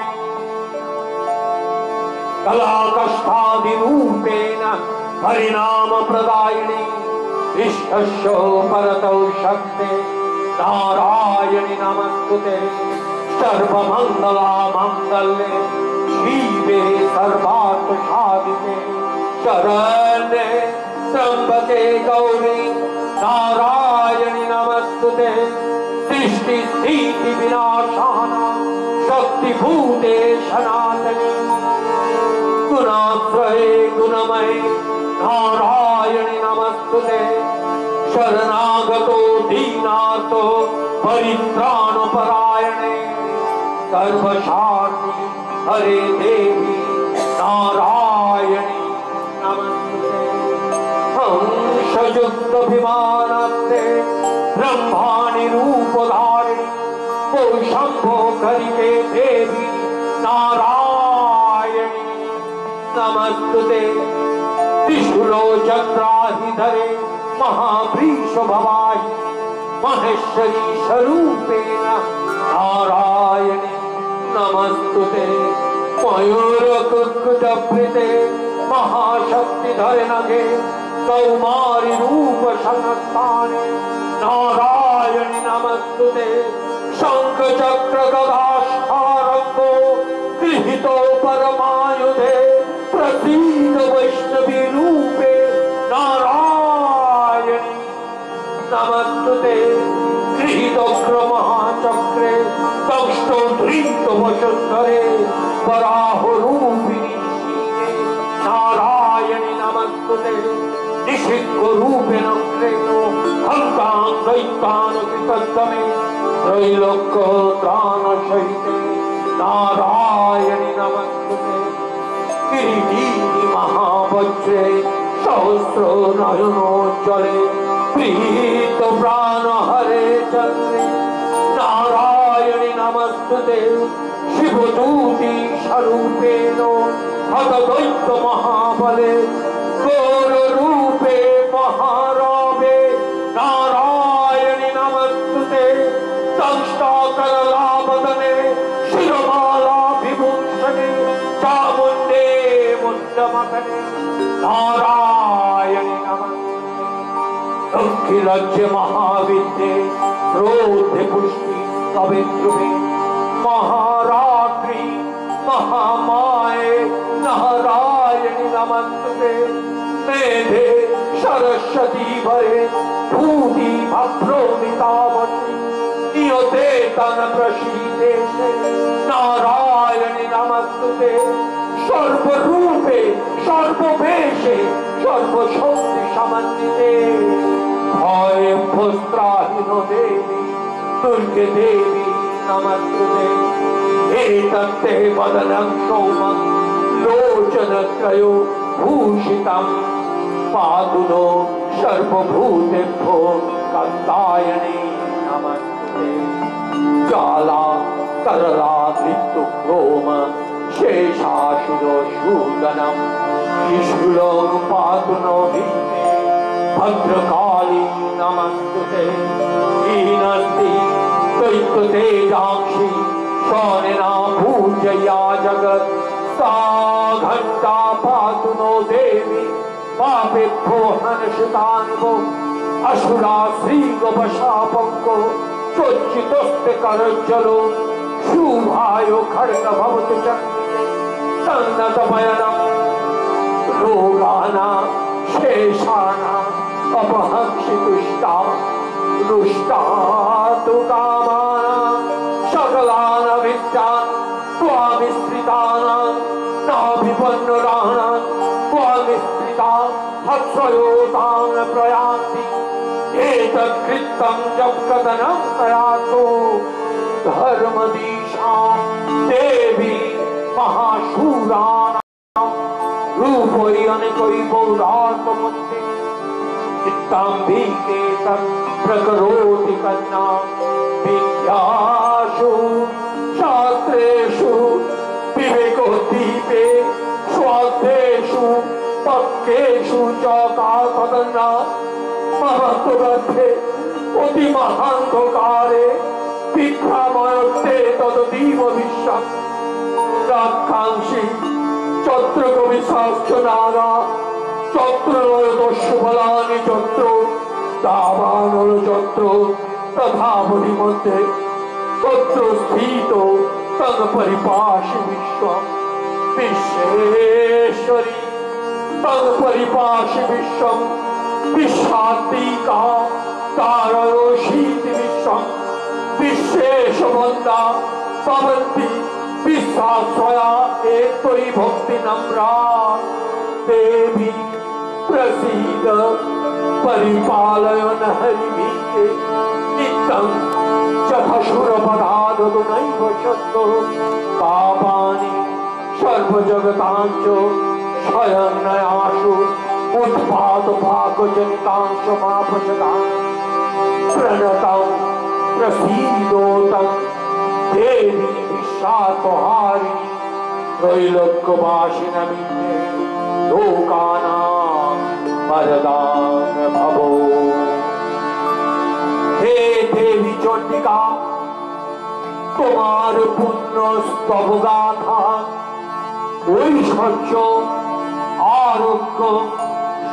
कलाकष्टादिरूपेण परिणामप्रदायिनी इष्टस्य परतौ शक्ते नारायणि नमस्तुते सर्वमङ्गला मङ्गले शिवे सर्वार्थसाधिके शरण्ये त्र्यम्बके गौरी नारायणि नमस्तुते सृष्टिस्थिति विनाशाना शक्तिभूते सनातनी गुणाश्रये गुणमये नारायणि नमस्तुते शरणागतो दीनार्तो परित्राणपरायणे सर्वशान्ति हरे देवी नारायणि नमस्ते हंसयुक्तभिमानस्ते ब्रह्माणि रूपधारिणि वो शम्भो करिते देवी नारायणि नमस्तुते त्रिशूलोचक्राहिधरे महावृषभवाहि महेश्वरी स्वरूपेण नारायणि नमस्तुते मयूरकुक्कुटप्रीते महाशक्तिधरे नगे कौमारी रूप संस्थाने नारायणि नमस्तुते शंख चक्र गदाशारंगो गृहीतो परमायुधे प्रसीद वैष्णवी रूपे नारायणि नमस्तुते गृहीतोग्रमहाचक्रे दंष्टो धृतो वशुद्धरे वराहरूपिणी शीले नारायणि नमस्तुते निषिद्धरूपेण क्रेनो हन्तान् दैत्यान् कृतस्तमे त्रैलोक्यत्राणसहिते नारायणि नमस्तुते किरीटिनि महावज्रे सहस्रो नयनोज्ज्वले प्रीत प्राण हरे चन्द्रे नारायणि नमस्तुते शिवदूती स्वरूपेण हतदैत्य महाबले घोर रूपे महारावे नारायणि नमस्तुते संस्थाकरलावदने शिरमाला विभूषणे चामुण्डे मुण्डमकने नारायणि नमस्तुते अखिलज्य महाविद्ये क्रोधे पुष्टि कविद्रुमे महारात्रि महामाये नारायणि नमस्तुते मेधे सरस्वती भरे भूति भद्रोमितावती नियते तन प्रसीदेशे नारायणि नमस्तुते सर्वरूपे सर्ववेशे सर्वशक्ति समन्विते भयभस्त्राहिनो देवी दुर्गे देवी नमस्तुते एतत्ते वदनं सौमं लोचनत्रयो भूषितं पातु नो सर्वभूतेभ्यो कात्यायनी नमस्ते ज्वाला तरला मृत्युक्रोम शेषाशुरशूदनम् ईश्वरं पातु नो भीते भद्रकाली नमस्तुते हीनस्ति दैत्यतेजांसि शौर्येना पूजया जगत् सा घण्टा पातु नो देवी पापेभ्यो हनशितानि वो असुरा श्रीगोपशापङ्को चोच्चितोस्ते करज्जलो शुभायो खड्ग भवतु चण्डिके तन्नतमयनं रोगानां शेषाणाम् अपहंसितुष्टा रुष्टा तु कामानां सकलानविद्यान् त्वामिश्रितानां नाभिपन्नुराणां त्वामिश्रितां हत्सयोतां प्रयान्ति एतत्कृतं जपकथनं प्रयातो धर्मदीशां देवी महाशूराणां रूपै अनेकै पौरात्ममूर्ति चित्ताम्बिके तत् प्रकरोति कन्या विद्यासु शास्त्रेषु विवेकोद्दीपे स्वार्थेषु पक्केषु च कातदन्ना महत्त्वग्रन्थे অতি মহান্ধকারে বিভ্রাময়তে তদতীব বিশ্বম রাক্ষাংসি চত্রকবি শাস্ত্রনাগা চত্রলয় দস্যুফলানি চত্র দাবানল চত্র তথাবধি মধ্যে তত্র স্থিত তদ পরিপাশি বিশ্বম বিশ্বেশ্বরী তদ পরিপাশি বিশ্বম विश्वात्मिका तारयोषीति विश्वं विश्वेशवन्दा भवन्ति विश्वास्वया एत्वयि भक्तिनम्रा देवी प्रसीद परिपालय नहरिमीके नित्यं चक्षुरपराधतु नैव शक्तो पापानि सर्वजगताञ्च स्वयं नयासु उत्पाद भागजनितांश मापशदां प्रणतं प्रसीदोतं देवी विश्वात्महारिणी त्रैलोक्यवासिनमिते लोकानां वरदां भवो। हे देवी चंडिका तुम्हार पुण्य स्तव गाथा ऐश्वर्य आरोग्य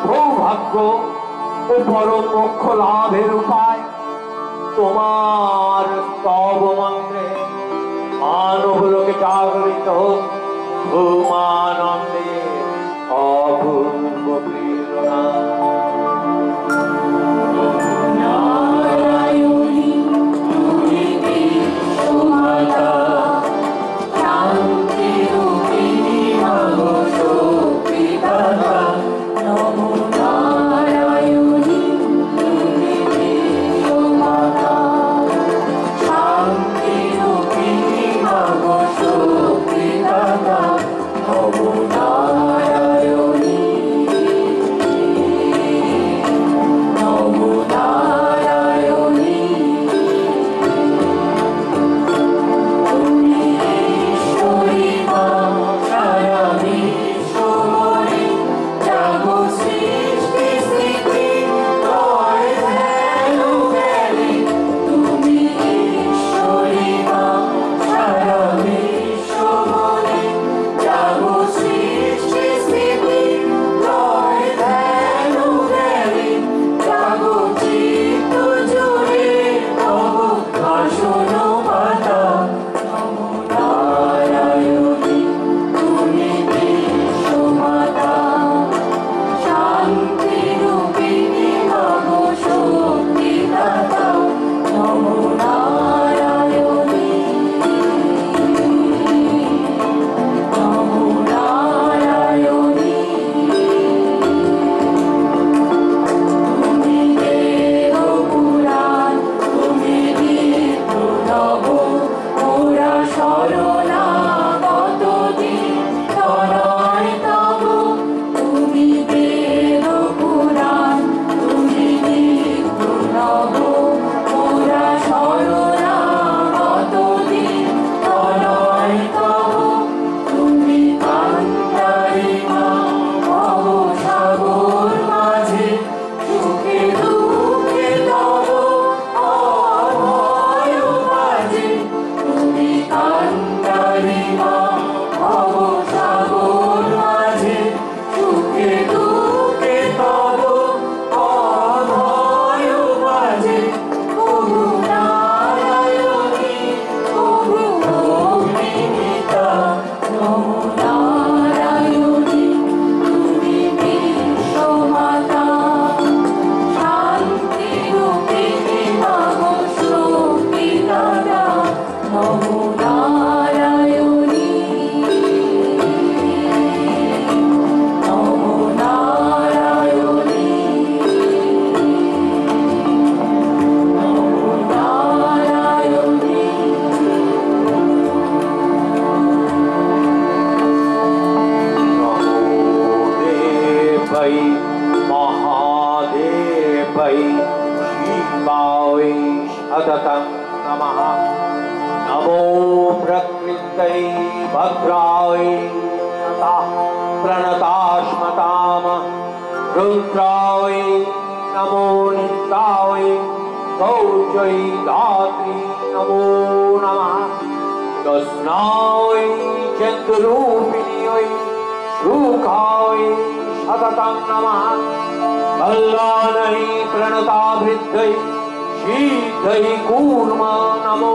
সৌভাগ্য ও পরম মোক্ষ লাভের উপায় তোমার স্তব মন্ত্রে মানব লোকে জাগরিত হোক ভূমানন্দে অপূর্ব প্রেরণা। নারায়ণী তুমি বিশ্বমাতা শান্তি রূপিণী মাগো শক্তিদাতা নমো নারায়ণী তুমি বিশ্বমাতা শান্তি রূপিণী মাগো শক্তিদাতা নমো নারায়ণী। सततं नमः। नमो प्रकृत्यै भद्राय नतः प्रणताश्मताम रुद्राय नमो नित्याय गौर्यै धात्री नमो नमः। कृष्णाय चन्द्रूपिण्यै शुकाय सततं नमः। कल्याणै प्रणताभृत्यै शीतै कूर्म नमो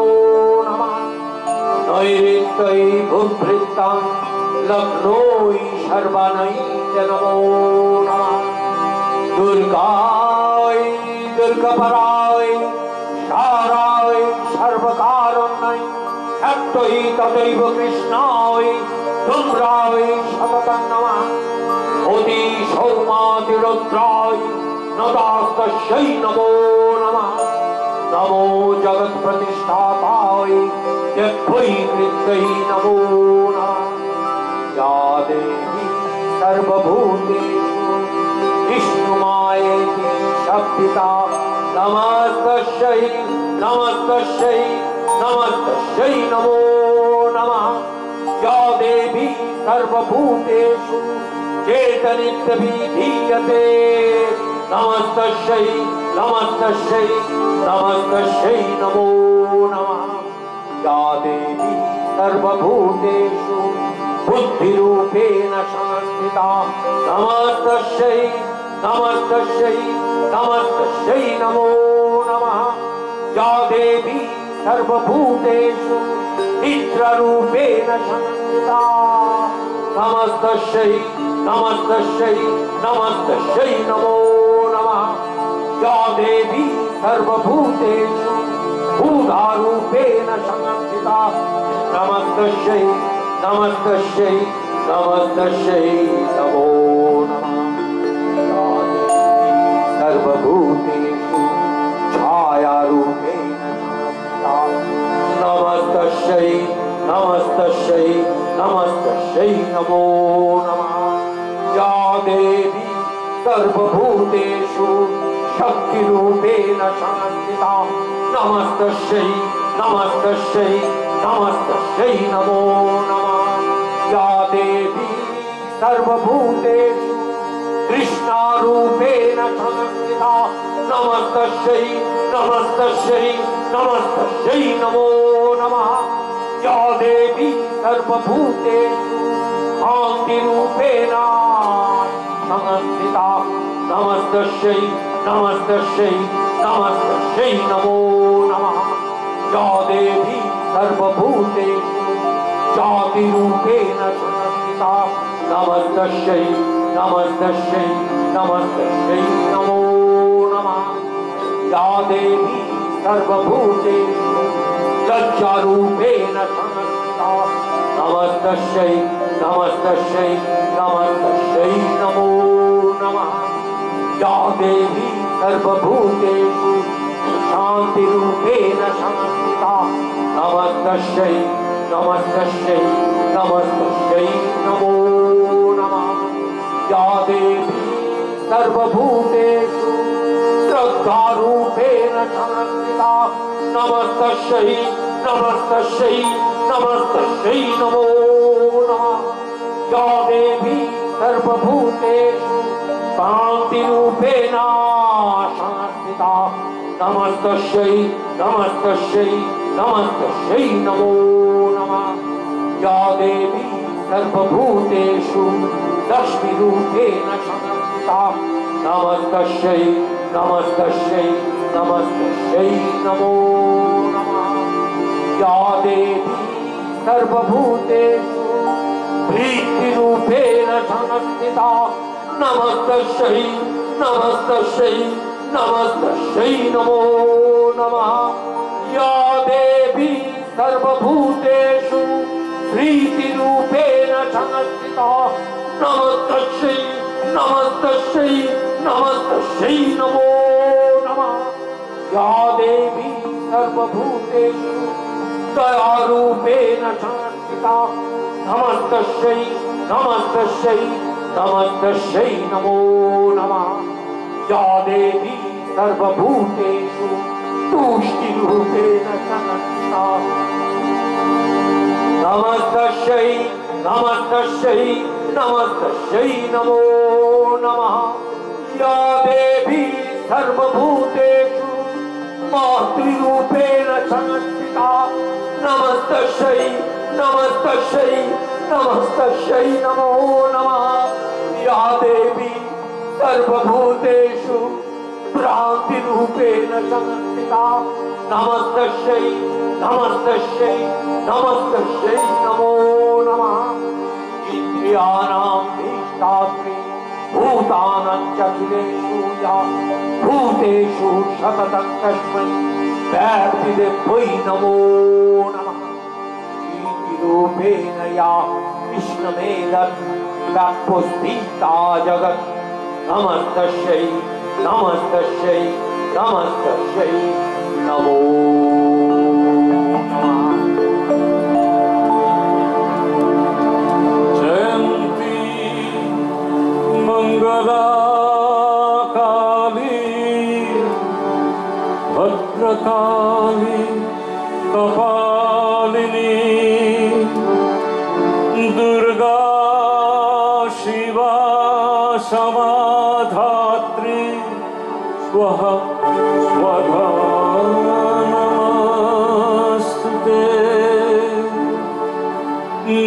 नमः। नैऋत्यै भूभृत्तं लग्नोय शर्वणै च नमो नमः। दुर्गाय दुर्गपराय शाराय सर्वकारुण्यै शक्त्यै तथैव कृष्णाय धूम्राय सततं नमः। ओदि सौमातिरुद्राय नदास्तस्यै नमो नमः। नमो जगत्प्रतिष्ठाताय यज्ञै कृत्यै नमो नमः। या देवी सर्वभूतेषु विष्णुमायेति शब्दिता नमस्तस्यै नमस्तस्यै नमस्तस्यै नमो नमः। या देवी सर्वभूतेषु चेतनित्यभिधीयते नमस्तस्यै नमस्तस्यै नमस्तस्यै नमो नमः। या देवी सर्वभूतेषु बुद्धिरूपेण संस्थिता नमस्तस्यै नमस्तस्यै नमस्तस्यै नमो नमः। या देवी सर्वभूतेषु निद्रारूपेण संस्थिता नमस्तस्यै नमस्तस्यै नमस्तस्यै नमो नमः। या देवी सर्वभूतेषु भूधारूपेण संस्थिता नमस्तस्यै नमस्तस्यै नमस्तस्यै नमो नमः। या देवी सर्वभूतेषु छायारूपेण संस्थिता नमस्तस्यै नमस्तस्यै नमस्तस्यै नमो नमः। या देवी सर्वभूतेषु शक्तिरूपेण संस्थिता नमस्तस्यै नमस्तस्यै नमस्तस्यै नमो नमः। या देवी सर्वभूतेषु कृष्णारूपेण संस्थिता नमस्तस्यै नमस्तस्यै नमस्तस्यै नमो नमः। या देवी सर्वभूतेषु कान्तिरूपेण संस्थिता नमस्तस्यै नमस्तस्यै नमस्तस्यै नमो नमः। या देवी सर्वभूतेषु ज्योतिरूपेण संस्थिता नमस्तस्यै नमस्तस्यै नमस्तस्यै नमो नमः। या देवी सर्वभूतेषु लज्जारूपेण संस्थिता नमस्तस्यै नमस्तस्यै नमस्तस्यै नमो नमः। या देवी सर्वभूतेषु शान्तिरूपेण संस्थिता नमस्तस्यै नमस्तस्यै नमस्तस्यै नमो नमः। या देवी सर्वभूतेषु श्रद्धारूपेण संस्थिता नमस्तस्यै नमस्तस्यै नमस्तस्यै नमो नमः। या देवी सर्वभूतेषु कान्तिरूपेण संस्थिता नमस्तस्यै नमस्तस्यै नमस्तस्यै नमो नमः। या देवी सर्वभूतेषु लक्ष्मीरूपेण संस्थिता नमस्तस्यै नमस्तस्यै नमस्तस्यै नमो नमः। या देवी सर्वभूतेषु प्रीतिरूपेण संस्थिता नमस्तस्यै नमस्तस्यै नमस्तस्यै नमो नमः। या देवी सर्वभूतेषु प्रीतिरूपेण संस्थिता नमस्तस्यै नमस्तस्यै नमस्तस्यै नमो नमः। या देवी सर्वभूतेषु दयारूपेण संस्थिता नमस्तस्यै नमस्तस्यै नमस्तस्यै नमो नमः। या देवी सर्वभूतेषु तुष्टिरूपेण संस्थिता नमस्तस्यै नमस्तस्यै नमस्तस्यै नमो नमः या देवी सर्वभूतेषु मातृरूपेण संस्थिता नमस्तस्यै नमस्तस्यै नमस्तस्यै नमो नमः या देवी सर्वभूतेषु भ्रान्तिरूपेण संस्थिता नमस्तस्यै नमस्तस्यै नमस्तस्यै नमो नमः इंद्रियाणां निष्ठात्रि भूतानां चखिलेषु या भूतेषु सततं तस्मै व्याप्तिदे वै नमो नमः रूपेण या कृष्णमेदत् व्याप्तस्थिता जगत् नमस्तस्यै नमस्तस्यै नमस्तस्यै नमो नमः जयन्ती मंगला काली भद्रकाली कपालिनी दुर्गा शिवा समाधात्री स्वहा स्वधा नमस्तुते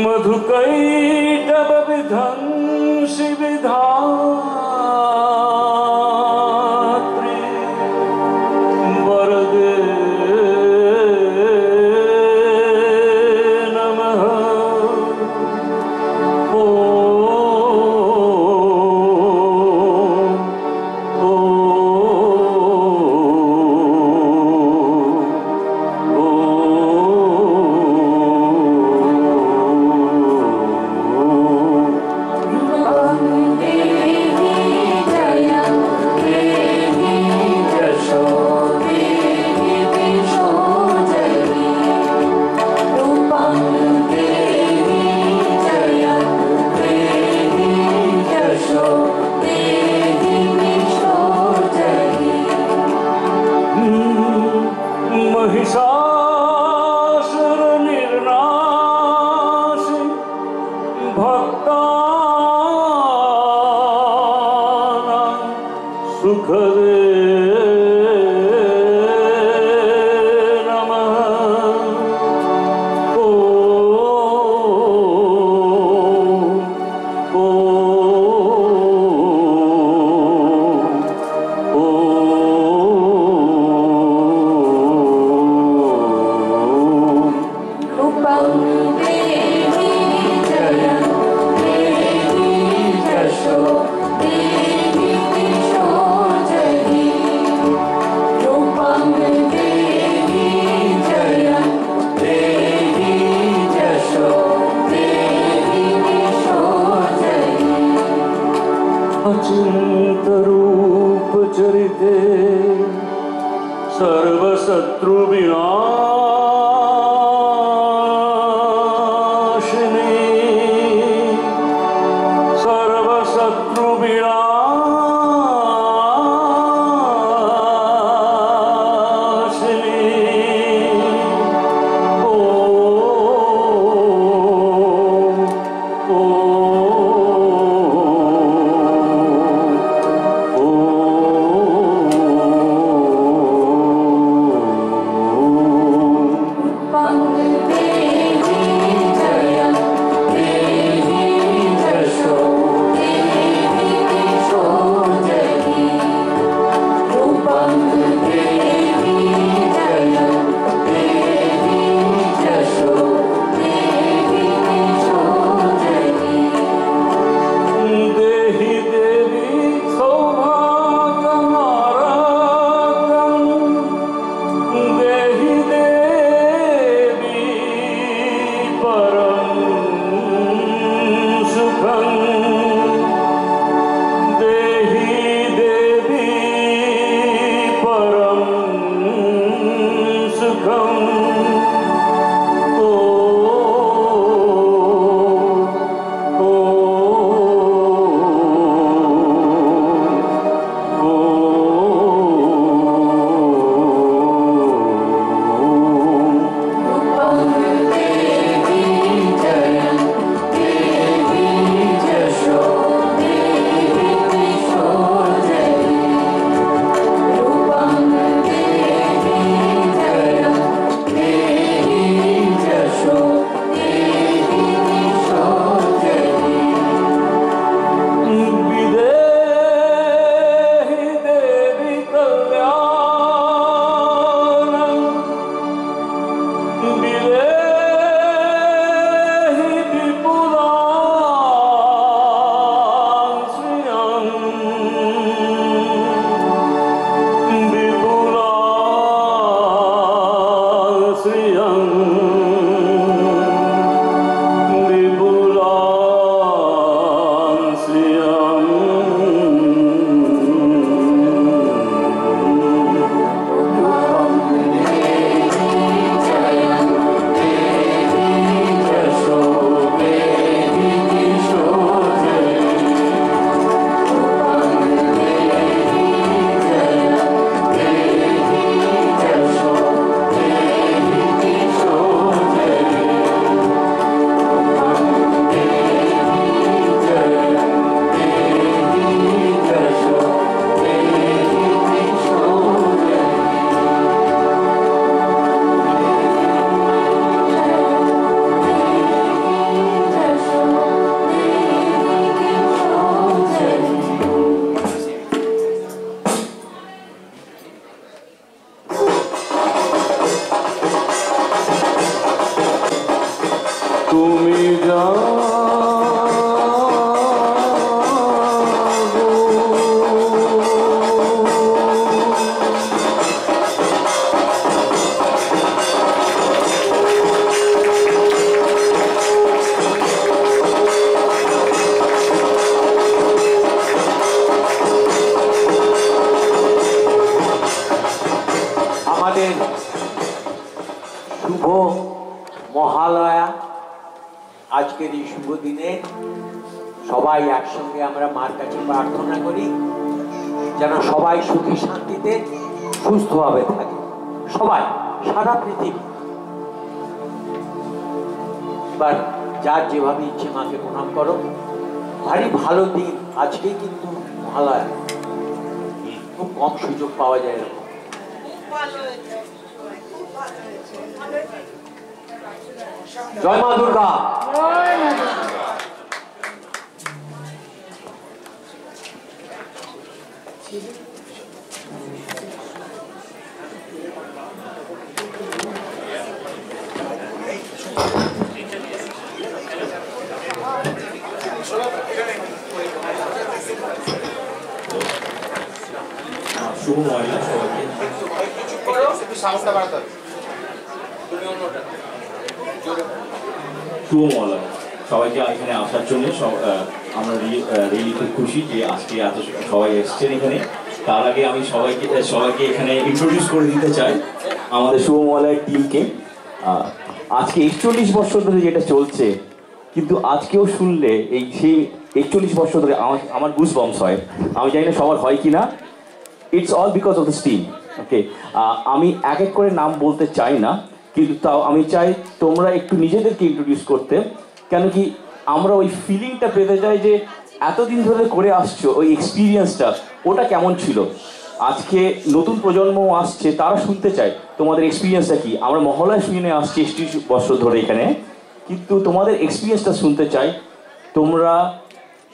मधुकैटभ विध्वंसि विधात्री वरदे नमः তুমি আমাদের শুভ মহালয়া, আজকের এই শুভ দিনে সবাই একসঙ্গে আমরা মার কাছে প্রার্থনা করি যেন সবাই সুখী শান্তিতে সুস্থভাবে থাকে, সবাই সারা পৃথিবী। এবার যার যেভাবে ইচ্ছে মাকে প্রণাম করো। ভারী ভালো দিন আজকেই, কিন্তু মহালয়া খুব কম সুযোগ পাওয়া যায় এরকম। জয় মা দুর্গা। শুভ মহিলা সবাইকে। শুভ মহিলা সবাইকে এখানে আসার জন্য আমরা রিয়েলি খুব খুশি যে আজকে এত সবাই এসছেন এখানে। তার আগে আমি সবাইকে এখানে ইন্ট্রোডিউস করে দিতে চাই আমাদের শুভ মহিলার টিমকে। আজকে 41 বছর ধরে যেটা চলছে, কিন্তু আজকেও শুনলে এই সেই 41 বছর ধরে আমার গুজবাম্পস হয়। আমি জানি না সবার হয় কি না। It's all because of this team. Okay, আমি এক এক করে নাম বলতে চাই না, কিন্তু তাও আমি চাই তোমরা একটু নিজেদেরকে ইন্ট্রোডিউস করতে। কেন কি আমরা ওই ফিলিংটা পেতে চাই যে এতদিন ধরে করে আসছো, ওই এক্সপিরিয়েন্সটা ওটা কেমন ছিল। আজকে নতুন প্রজন্ম আসছে, তারা শুনতে চায় তোমাদের এক্সপিরিয়েন্সটা কি। আমরা মহলায় শুনে আসছি 41 বছর ধরে এখানে, কিন্তু তোমাদের এক্সপিরিয়েন্সটা শুনতে চাই। তোমরা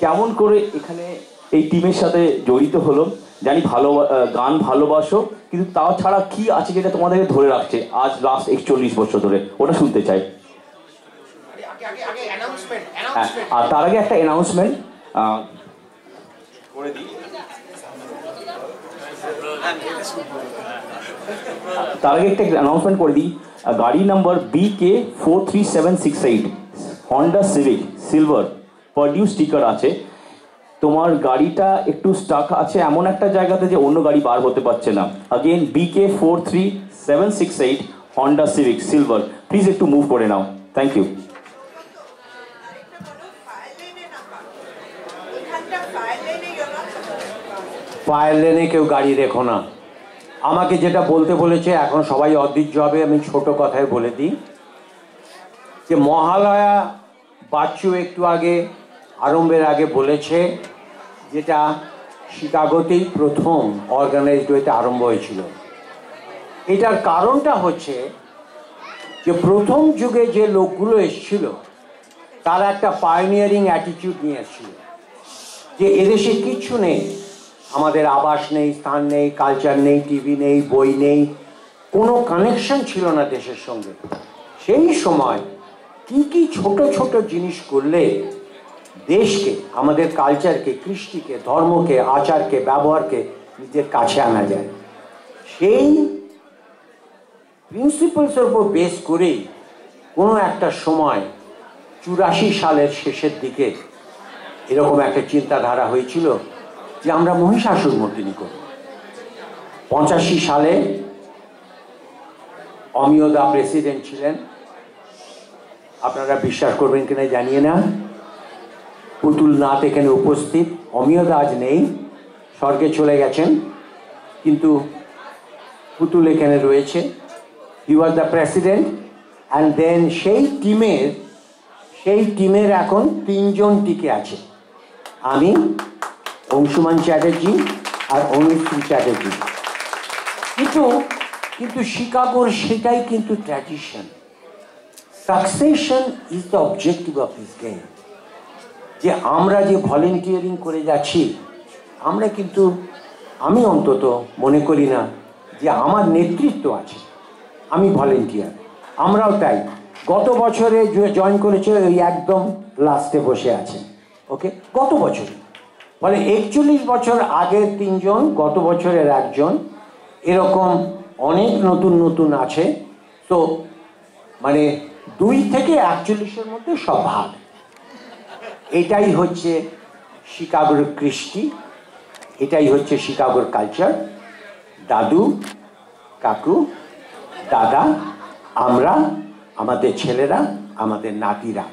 কেমন করে এখানে এই টিমের সাথে জড়িত হলো। জানি ভালো গান ভালোবাসো, কিন্তু তাও ছাড়া কি আছে যেটা তোমাদেরকে ধরে রাখছে আজ লাস্ট 41 বছর ধরে, ওটা শুনতে চাই। আর তার আগে একটা অ্যানাউন্সমেন্ট করে দিই। তার আগে একটা অ্যানাউন্সমেন্ট করে দিই। গাড়ি number BK43768 Honda civic silver Purdue sticker আছে। তোমার গাড়িটা একটু স্টাক আছে এমন একটা জায়গাতে যে অন্য গাড়ি বার হতে পারছে না। Again BK43768 Honda civic silver, please একটু মুভ করে নাও। Thank you. ফায়ার লেনে কেউ গাড়ি রেখো না। আমাকে যেটা বলতে বলেছে, এখন সবাই অধৈর্য হবে, আমি ছোট কথায় বলে দিই যে মহালয়া বাচ্চু একটু আগে আরম্ভের আগে বলেছে, যেটা শিকাগোতেই প্রথম অর্গানাইজড ওয়েতে আরম্ভ হয়েছিল। এটার কারণটা হচ্ছে যে প্রথম যুগে যে লোকগুলো এসেছিল তারা একটা পায়োনিয়ারিং অ্যাটিটিউড নিয়ে এসেছিল যে এদেশে কিচ্ছু নেই, আমাদের আবাস নেই, স্থান নেই, কালচার নেই, টিভি নেই, বই নেই, কোনো কানেকশন ছিল না দেশের সঙ্গে। সেই সময় কি কি ছোট ছোট জিনিস করলে দেশকে, আমাদের কালচারকে, কৃষ্টিকে, ধর্মকে, আচারকে, ব্যবহারকে নিজের কাছে আনা যায়, সেই প্রিন্সিপালসের উপর বেস করেই কোনো একটা সময় 84 সালের শেষের দিকে এরকম একটা চিন্তাধারা হয়েছিল যে আমরা মহিষাসুর মর্দিনী করব। 85 সালে অমিয় দা প্রেসিডেন্ট ছিলেন। আপনারা বিশ্বাস করবেন কিনা জানিয়ে না, পুতুল নাথ এখানে উপস্থিত। অমিয় দা আজ নেই, স্বর্গে চলে গেছেন, কিন্তু পুতুল এখানে রয়েছে। He was the president. And then সেই টিমের এখন 3 জন টিকে আছে, আমি, অংশুমান চ্যাটার্জি আর অনুশ্রী চ্যাটার্জি। কিন্তু শিকাগোর সেটাই কিন্তু tradition. Succession is the objective of this game. যে আমরা যে ভলেন্টিয়ারিং করে যাচ্ছি, আমরা কিন্তু, আমি অন্তত মনে করি না যে আমার নেতৃত্ব আছে, আমি ভলেন্টিয়ার, আমরাও তাই। গত বছরে জয়েন করেছে, ওই একদম লাস্টে বসে আছেন। ওকে, গত বছর মানে 41 বছর আগের 3 জন, গত বছরের 1 জন, এরকম অনেক নতুন নতুন আছে। তো মানে 2 থেকে 41-এর মধ্যে সব ভাগ। এটাই হচ্ছে শিকাগোর কৃষ্টি, এটাই হচ্ছে শিকাগোর কালচার। দাদু, কাকু, দাদা, আমরা, আমাদের ছেলেরা, আমাদের নাতিরা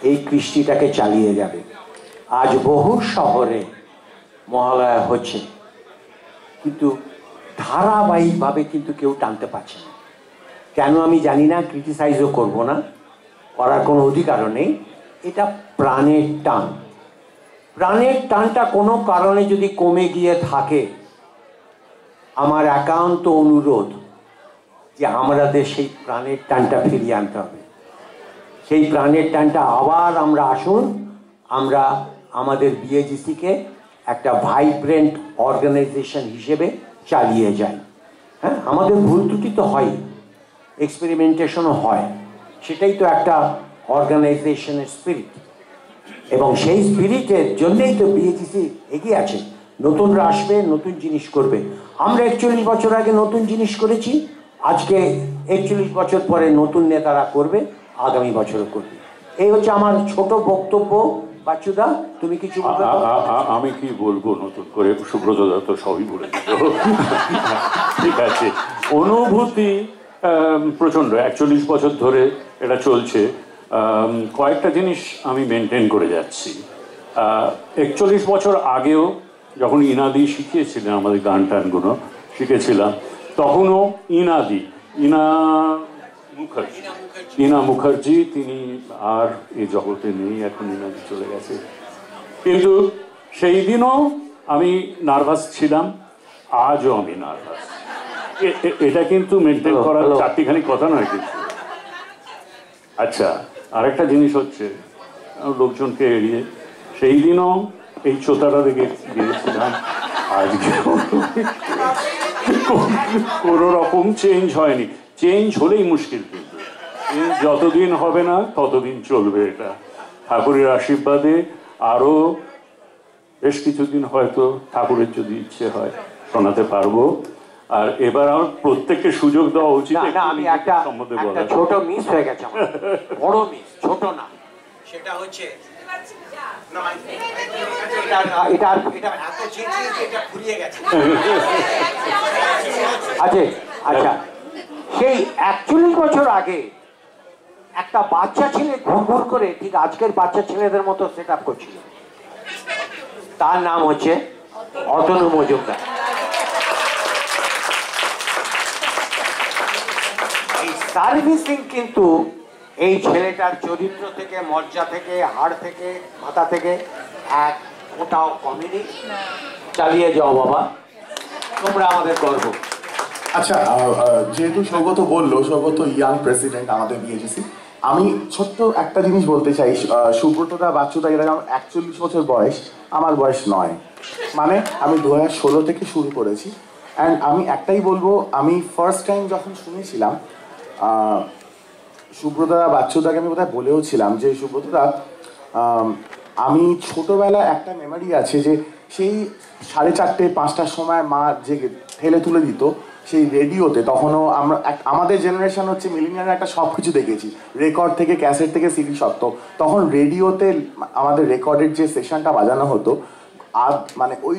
এই কৃষ্টিটাকে চালিয়ে যাবে। আজ বহু শহরে মহালয়া হচ্ছে, কিন্তু ধারাবাহিকভাবে কিন্তু কেউ টানতে পারছে না। কেন আমি জানি না, ক্রিটিসাইজও করব না, করার কোনো অধিকারও নেই। এটা প্রাণের টান। প্রাণের টানটা কোনো কারণে যদি কমে গিয়ে থাকে, আমার একান্ত অনুরোধ যে আমাদের সেই প্রাণের টানটা ফিরিয়ে আনতে হবে। সেই প্রাণের টানটা আবার আমরা আসুন, আমরা আমাদের বিএজিসিকে একটা ভাইব্রেন্ট অর্গানাইজেশন হিসেবে চালিয়ে যাই। হ্যাঁ, আমাদের ভুল ত্রুটি তো হয়, এক্সপেরিমেন্টেশনও হয়, সেটাই তো একটা অর্গানাইজেশনের স্পিরিট। এবং সেই স্পিরিটের জন্যই তো বিএজিসি এগিয়ে আছে। নতুনরা আসবে, নতুন জিনিস করবে। আমরা 41 বছর আগে নতুন জিনিস করেছি, আজকে 41 বছর পরে নতুন নেতারা করবে, আগামী বছরও করবে। এই হচ্ছে আমার ছোট বক্তব্য। বাচ্চুদা, তুমি কিছু বলবে? আমি কি বলবো নতুন করে, সুব্রত দত্ত সবই বলে দিল। ঠিক আছে, অনুভূতি প্রচন্ড। 41 বছর ধরে এটা চলছে। কয়েকটা জিনিস আমি মেনটেন করে যাচ্ছি। 41 বছর আগেও যখন ইনাদি শিখিয়েছিলেন, আমাদের গান টানগুলো শিখেছিলাম, তখনও ইনা মুখার্জি, তিনি আর এই জগতে নেই, এখন ইনাদি চলে গেছে। কিন্তু সেই দিনও আমি নার্ভাস ছিলাম, আজও আমি নার্ভাস। এটা কিন্তু মেনটেন করার চারটিখানি কথা নয় কিন্তু। আচ্ছা, আরেকটা জিনিস হচ্ছে, লোকজনকে এড়িয়ে সেই দিনও এই চোতাটা দেখে গিয়েছিলাম, আজকে কোনো রকম চেঞ্জ হয়নি। চেঞ্জ হলেই মুশকিল, কিন্তু যতদিন হবে না ততদিন চলবে এটা। ঠাকুরের আশীর্বাদে আরো বেশ কিছুদিন হয়তো ঠাকুরের যদি ইচ্ছে হয় শোনাতে পারবো। আর এবার আমার প্রত্যেককে সুযোগ দেওয়া উচিত। আমি একটা ছোট মিস হয়ে গেছে, বড় মিস, ছোট না। সেটা হচ্ছে আচ্ছা, সেই 41 বছর আগে একটা বাচ্চা ছেলে ঘুরঘুর করে ঠিক আজকের বাচ্চা ছেলেদের মতো সেট আপ করছিল। তার নাম হচ্ছে অতনু মজুমদার। এই সার্ভিসিং কিন্তু এই ছেলেটার চরিত্র থেকে, মজ্জা থেকে, হাড় থেকে, মাথা থেকে এক কোটাও কমেনি। চালিয়ে যাও বাবা, তোমরা আমাদের গর্ব। আচ্ছা, যেহেতু সৌগত বললো, সৌগত ইয়াং প্রেসিডেন্ট আমাদের বিএজিসি, আমি ছোট্ট একটা জিনিস বলতে চাই। সুব্রতদা, বাচ্চুদা, এরা 41 বছর বয়স, আমার বয়স 9। মানে আমি 2016 থেকে শুরু করেছি। অ্যান্ড আমি একটাই বলবো, আমি ফার্স্ট টাইম যখন শুনেছিলাম, সুব্রতদা, বাচ্চুদাকে আমি কোথায় বলেও ছিলাম যে, সুব্রতদা, আমি ছোটোবেলায় একটা মেমোরি আছে যে সেই 4:30, 5টার সময় মা যে ঠেলে তুলে দিত সেই রেডিওতে। তখনও আমরা, আমাদের জেনারেশন হচ্ছে মিলিনিয়ার, একটা সব কিছু দেখেছি, রেকর্ড থেকে, ক্যাসেট থেকে, সিডি সব। তো তখন রেডিওতে আমাদের রেকর্ডের যে সেশনটা বাজানো হতো, আর মানে ওই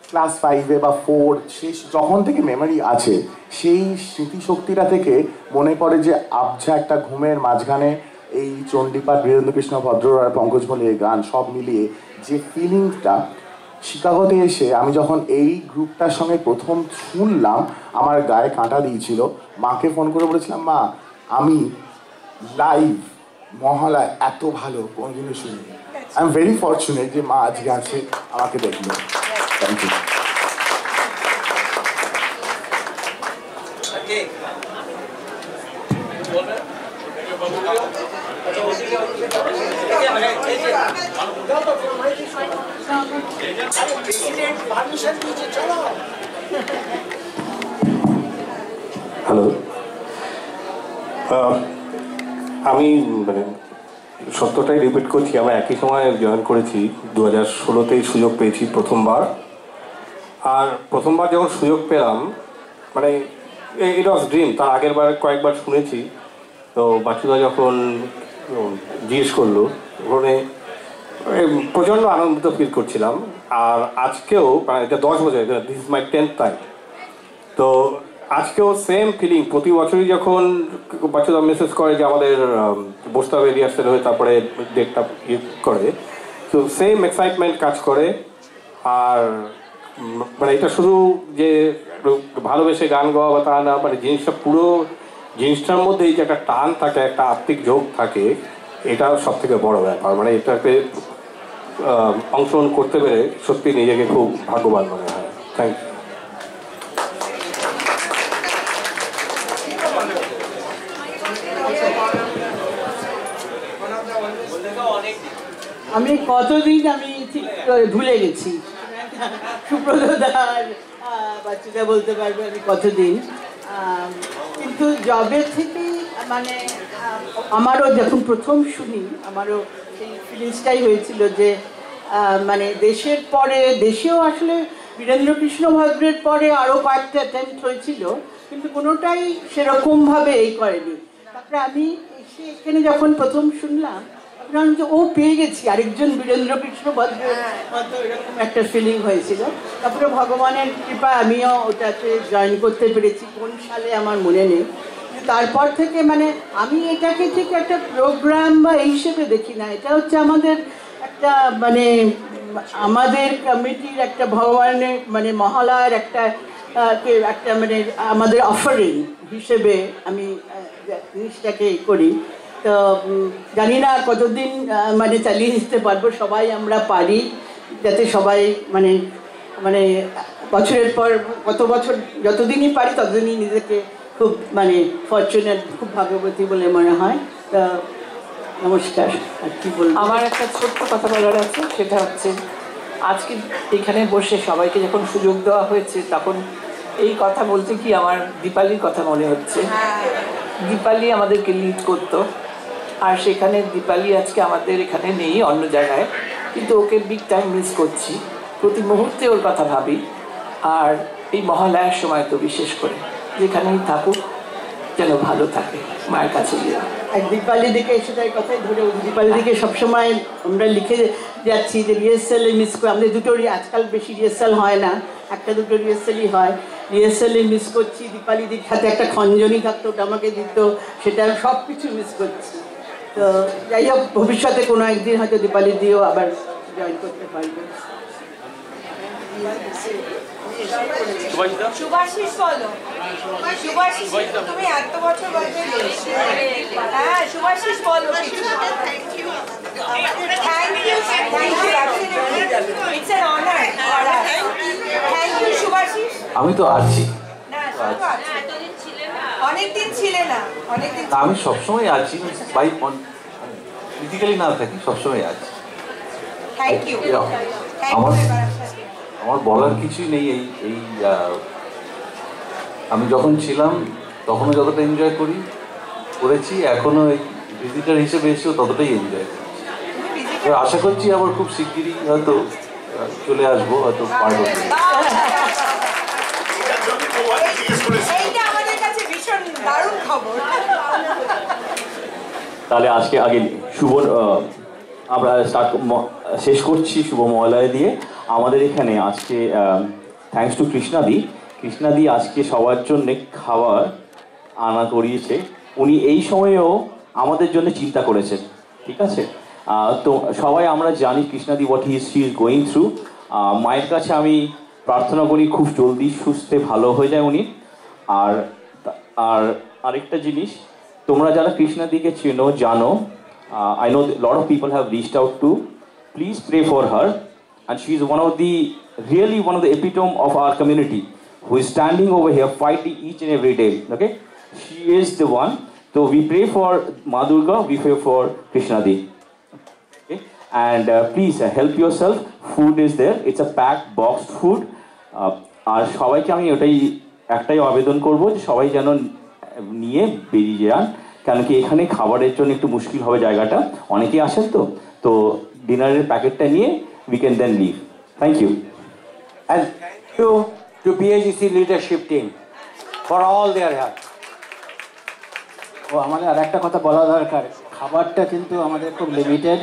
ক্লাস 5-এ বা 4, সেই যখন থেকে মেমোরি আছে, সেই স্মৃতিশক্তিটা থেকে মনে পড়ে যে আবঝা একটা ঘুমের মাঝখানে এই চণ্ডীপাঠ, বীরেন্দ্রকৃষ্ণ ভদ্র আর পঙ্কজ মল্লিকের গান সব মিলিয়ে যে ফিলিংসটা, শিকাগোতে এসে আমি যখন এই গ্রুপটার সঙ্গে প্রথম শুনলাম, আমার গায়ে কাঁটা দিয়েছিল। মাকে ফোন করে বলেছিলাম, মা, আমি লাইভ মহালয়া এত ভালো কোনোদিনও শুনিনি। আই এম ভেরি ফর্চুনেট যে মা আজকে আছে, আমাকে দেখলো। Thank you. হ্যালো, আমি মানে সত্যটাই রিপিট করছি, আমরা একই সময় জয়েন করেছি 2016তেই সুযোগ পেয়েছি প্রথমবার। আর প্রথমবার যখন সুযোগ পেলাম মানে ইট ওয়াজ ড্রিম। তার আগের বার কয়েকবার শুনেছি, তো বাচ্চুদা যখন জিজ্ঞেস করলো ওখানে প্রচণ্ড আনন্দিত ফিল করছিলাম। আর আজকেও এটা 10 বছর, this is my 10th time. তো আজকেও সেম ফিলিং। প্রতি বছরই যখন বাচ্চারা মেসেজ করে যে আমাদের বসতে হবে রিহার্সেল হয়ে তারপরে ডেটটা ইয়ে করে, তো সেম এক্সাইটমেন্ট কাজ করে। আর মানে এটা শুধু যে ভালোবেসে গান গাওয়া বা তা না, মানে জিনিসটা পুরো জিনিসটার মধ্যেই যে একটা টান থাকে, একটা আত্মিক যোগ থাকে, এটা সব থেকে বড় ব্যাপার। মানে এটাকে অংশগ্রহণ করতে পেরে সত্যি নিজেকে খুব ভাগ্যবান মনে হয়। Thank you. আমি কতদিন আমি ঠিক ভুলে গেছি, সুব্রতদার বাচ্চাটা বলতে পারবে আমি কতদিন। কিন্তু জবের থেকেই মানে আমারও যখন প্রথম শুনি আমারও সেই ফিলিংসটাই হয়েছিল যে মানে দেশের পরে, দেশেও আসলে বীরেন্দ্রকৃষ্ণ ভদ্রের পরে আরও কয়েকটা অ্যাটেম্প্ট হয়েছিল, কিন্তু কোনোটাই সেরকমভাবে এই করেনি। তারপরে আমি এখানে যখন প্রথম শুনলাম যে ও পেয়ে গেছি আরেকজন বীরেন্দ্রকৃষ্ণ ভদ্রের মতো, এরকম একটা ফিলিং হয়েছিল। তারপরে ভগবানের কৃপায় আমিও ওটাতে জয়েন করতে পেরেছি, কোন সালে আমার মনে নেই। তারপর থেকে মানে আমি এটাকে ঠিক একটা প্রোগ্রাম বা এই হিসেবে দেখি না, এটা হচ্ছে আমাদের একটা মানে আমাদের কমিটির একটা ভগবানের মানে মহালয়ার একটা একটা মানে আমাদের অফারিং হিসেবে আমি জিনিসটাকে করি। তো জানি না কতদিন মানে চালিয়ে দিতে পারবো, সবাই আমরা পারি, যাতে সবাই মানে মানে বছরের পর কত বছর যতদিনই পারি ততদিনই নিজেকে খুব মানে ফরচুনেট, খুব ভাগ্যবতী বলে মনে হয়। তো নমস্কার। আর কি বলবো, আমার একটা ছোট্ট কথা বলার আছে, সেটা হচ্ছে আজকে এখানে বসে সবাইকে যখন সুযোগ দেওয়া হয়েছে তখন এই কথা বলতে কি আমার দীপালির কথা মনে হচ্ছে। দীপালি আমাদেরকে লিড করতো, আর সেখানে দীপালি আজকে আমাদের এখানে নেই, অন্য জায়গায়, কিন্তু ওকে বিগ টাইম মিস করছি, প্রতি মুহূর্তে ওর কথা ভাবি। আর এই মহালয়ার সময় তো বিশেষ করে যেখানেই থাকুক যেন ভালো থাকে, মায়ের কাছে গিয়ে। আর দীপালি দিকে সেটাই কথাই ধরে, দীপালি দিকে সবসময় আমরা লিখে যাচ্ছি যে রিহার্সালে মিস করে, আমাদের দুটো আজকাল বেশি রিহার্সাল হয় না, একটা দুটো রিহার্সালই হয়, রিহার্সালে মিস করছি। দীপালি দির হাতে একটা খঞ্জনি থাকতো, ওটা আমাকে দিত, সেটা সব কিছু মিস করছি। তো যাই হোক, ভবিষ্যতে কোনো একদিন হয়তো দীপালি দিয়েও আবার জয়েন করতে পারবে। শুভাশিস বলো, শুভাশিস তুমি এত বছর বয়সে, হ্যাঁ শুভাশিস বলো। Thank you, it's an honour. Thank you Subhashis. আমি তো আছি, অনেকদিন ছিলে না, অনেকদিন। আমি সবসময় আছি, বাই ফিজিক্যালি না থাকি, সবসময় আছি। Thank you. আমার বলার কিছুই নেই। এই আমি যখন ছিলাম তখনও যতটা এনজয় করেছি, এখনো এই ভিজিটার হিসেবে এসেও ততটাই এনজয় করছি। আশা করছি আবার খুব শিগগিরই হয়তো চলে আসবো, হয়তো পারবো। তাহলে আজকে আগে শুভ আমরা শেষ করছি শুভ মহালয়া দিয়ে। আমাদের এখানে আজকে থ্যাঙ্কস টু কৃষ্ণাদি আজকে সবার জন্য খাবার আনা করিয়েছে। উনি এই সময়েও আমাদের জন্য চিন্তা করেছেন, ঠিক আছে? তো সবাই আমরা জানি কৃষ্ণাদি what she is going through. মায়ের কাছে আমি প্রার্থনা করি খুব জলদি সুস্থে ভালো হয়ে যায় উনি। আর আরেকটা জিনিস, তোমরা যারা কৃষ্ণাদিকে চেনো জানো, I know a lot of people have reached out to. Please pray for her, and she is one of the epitome of our community who is standing over here fighting each and every day. Okay, she is the one. So we pray for Ma Durga, we pray for Krishnadi. Okay, and please help yourself. Food is there. It's a packed boxed food. আর সবাইকে আমি একটাই আবেদন করব যে সবাই যেন নিয়ে বেরিয়ে যান, কেন কি এখানে খাবারের জন্য একটু মুশকিল হবে জায়গাটা, অনেকেই আসেন তো ডিনারের প্যাকেটটা নিয়ে we can then leave. Thank you. And to BAGC leadership team for all their help. ও আমাদের আর একটা কথা বলা দরকার, খাবারটা কিন্তু আমাদের খুব লিমিটেড,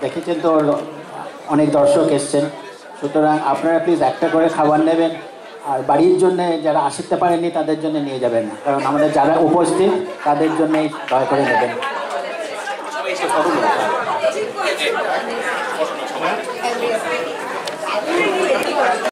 দেখেছেন তো অনেক দর্শক এসছেন, সুতরাং আপনারা প্লিজ একটা করে খাবার নেবেন, আর বাড়ির জন্য যারা আসতে পারেননি তাদের জন্য নিয়ে যাবেন না, কারণ আমাদের যারা উপস্থিত তাদের জন্যই দয়া করে নেবেন।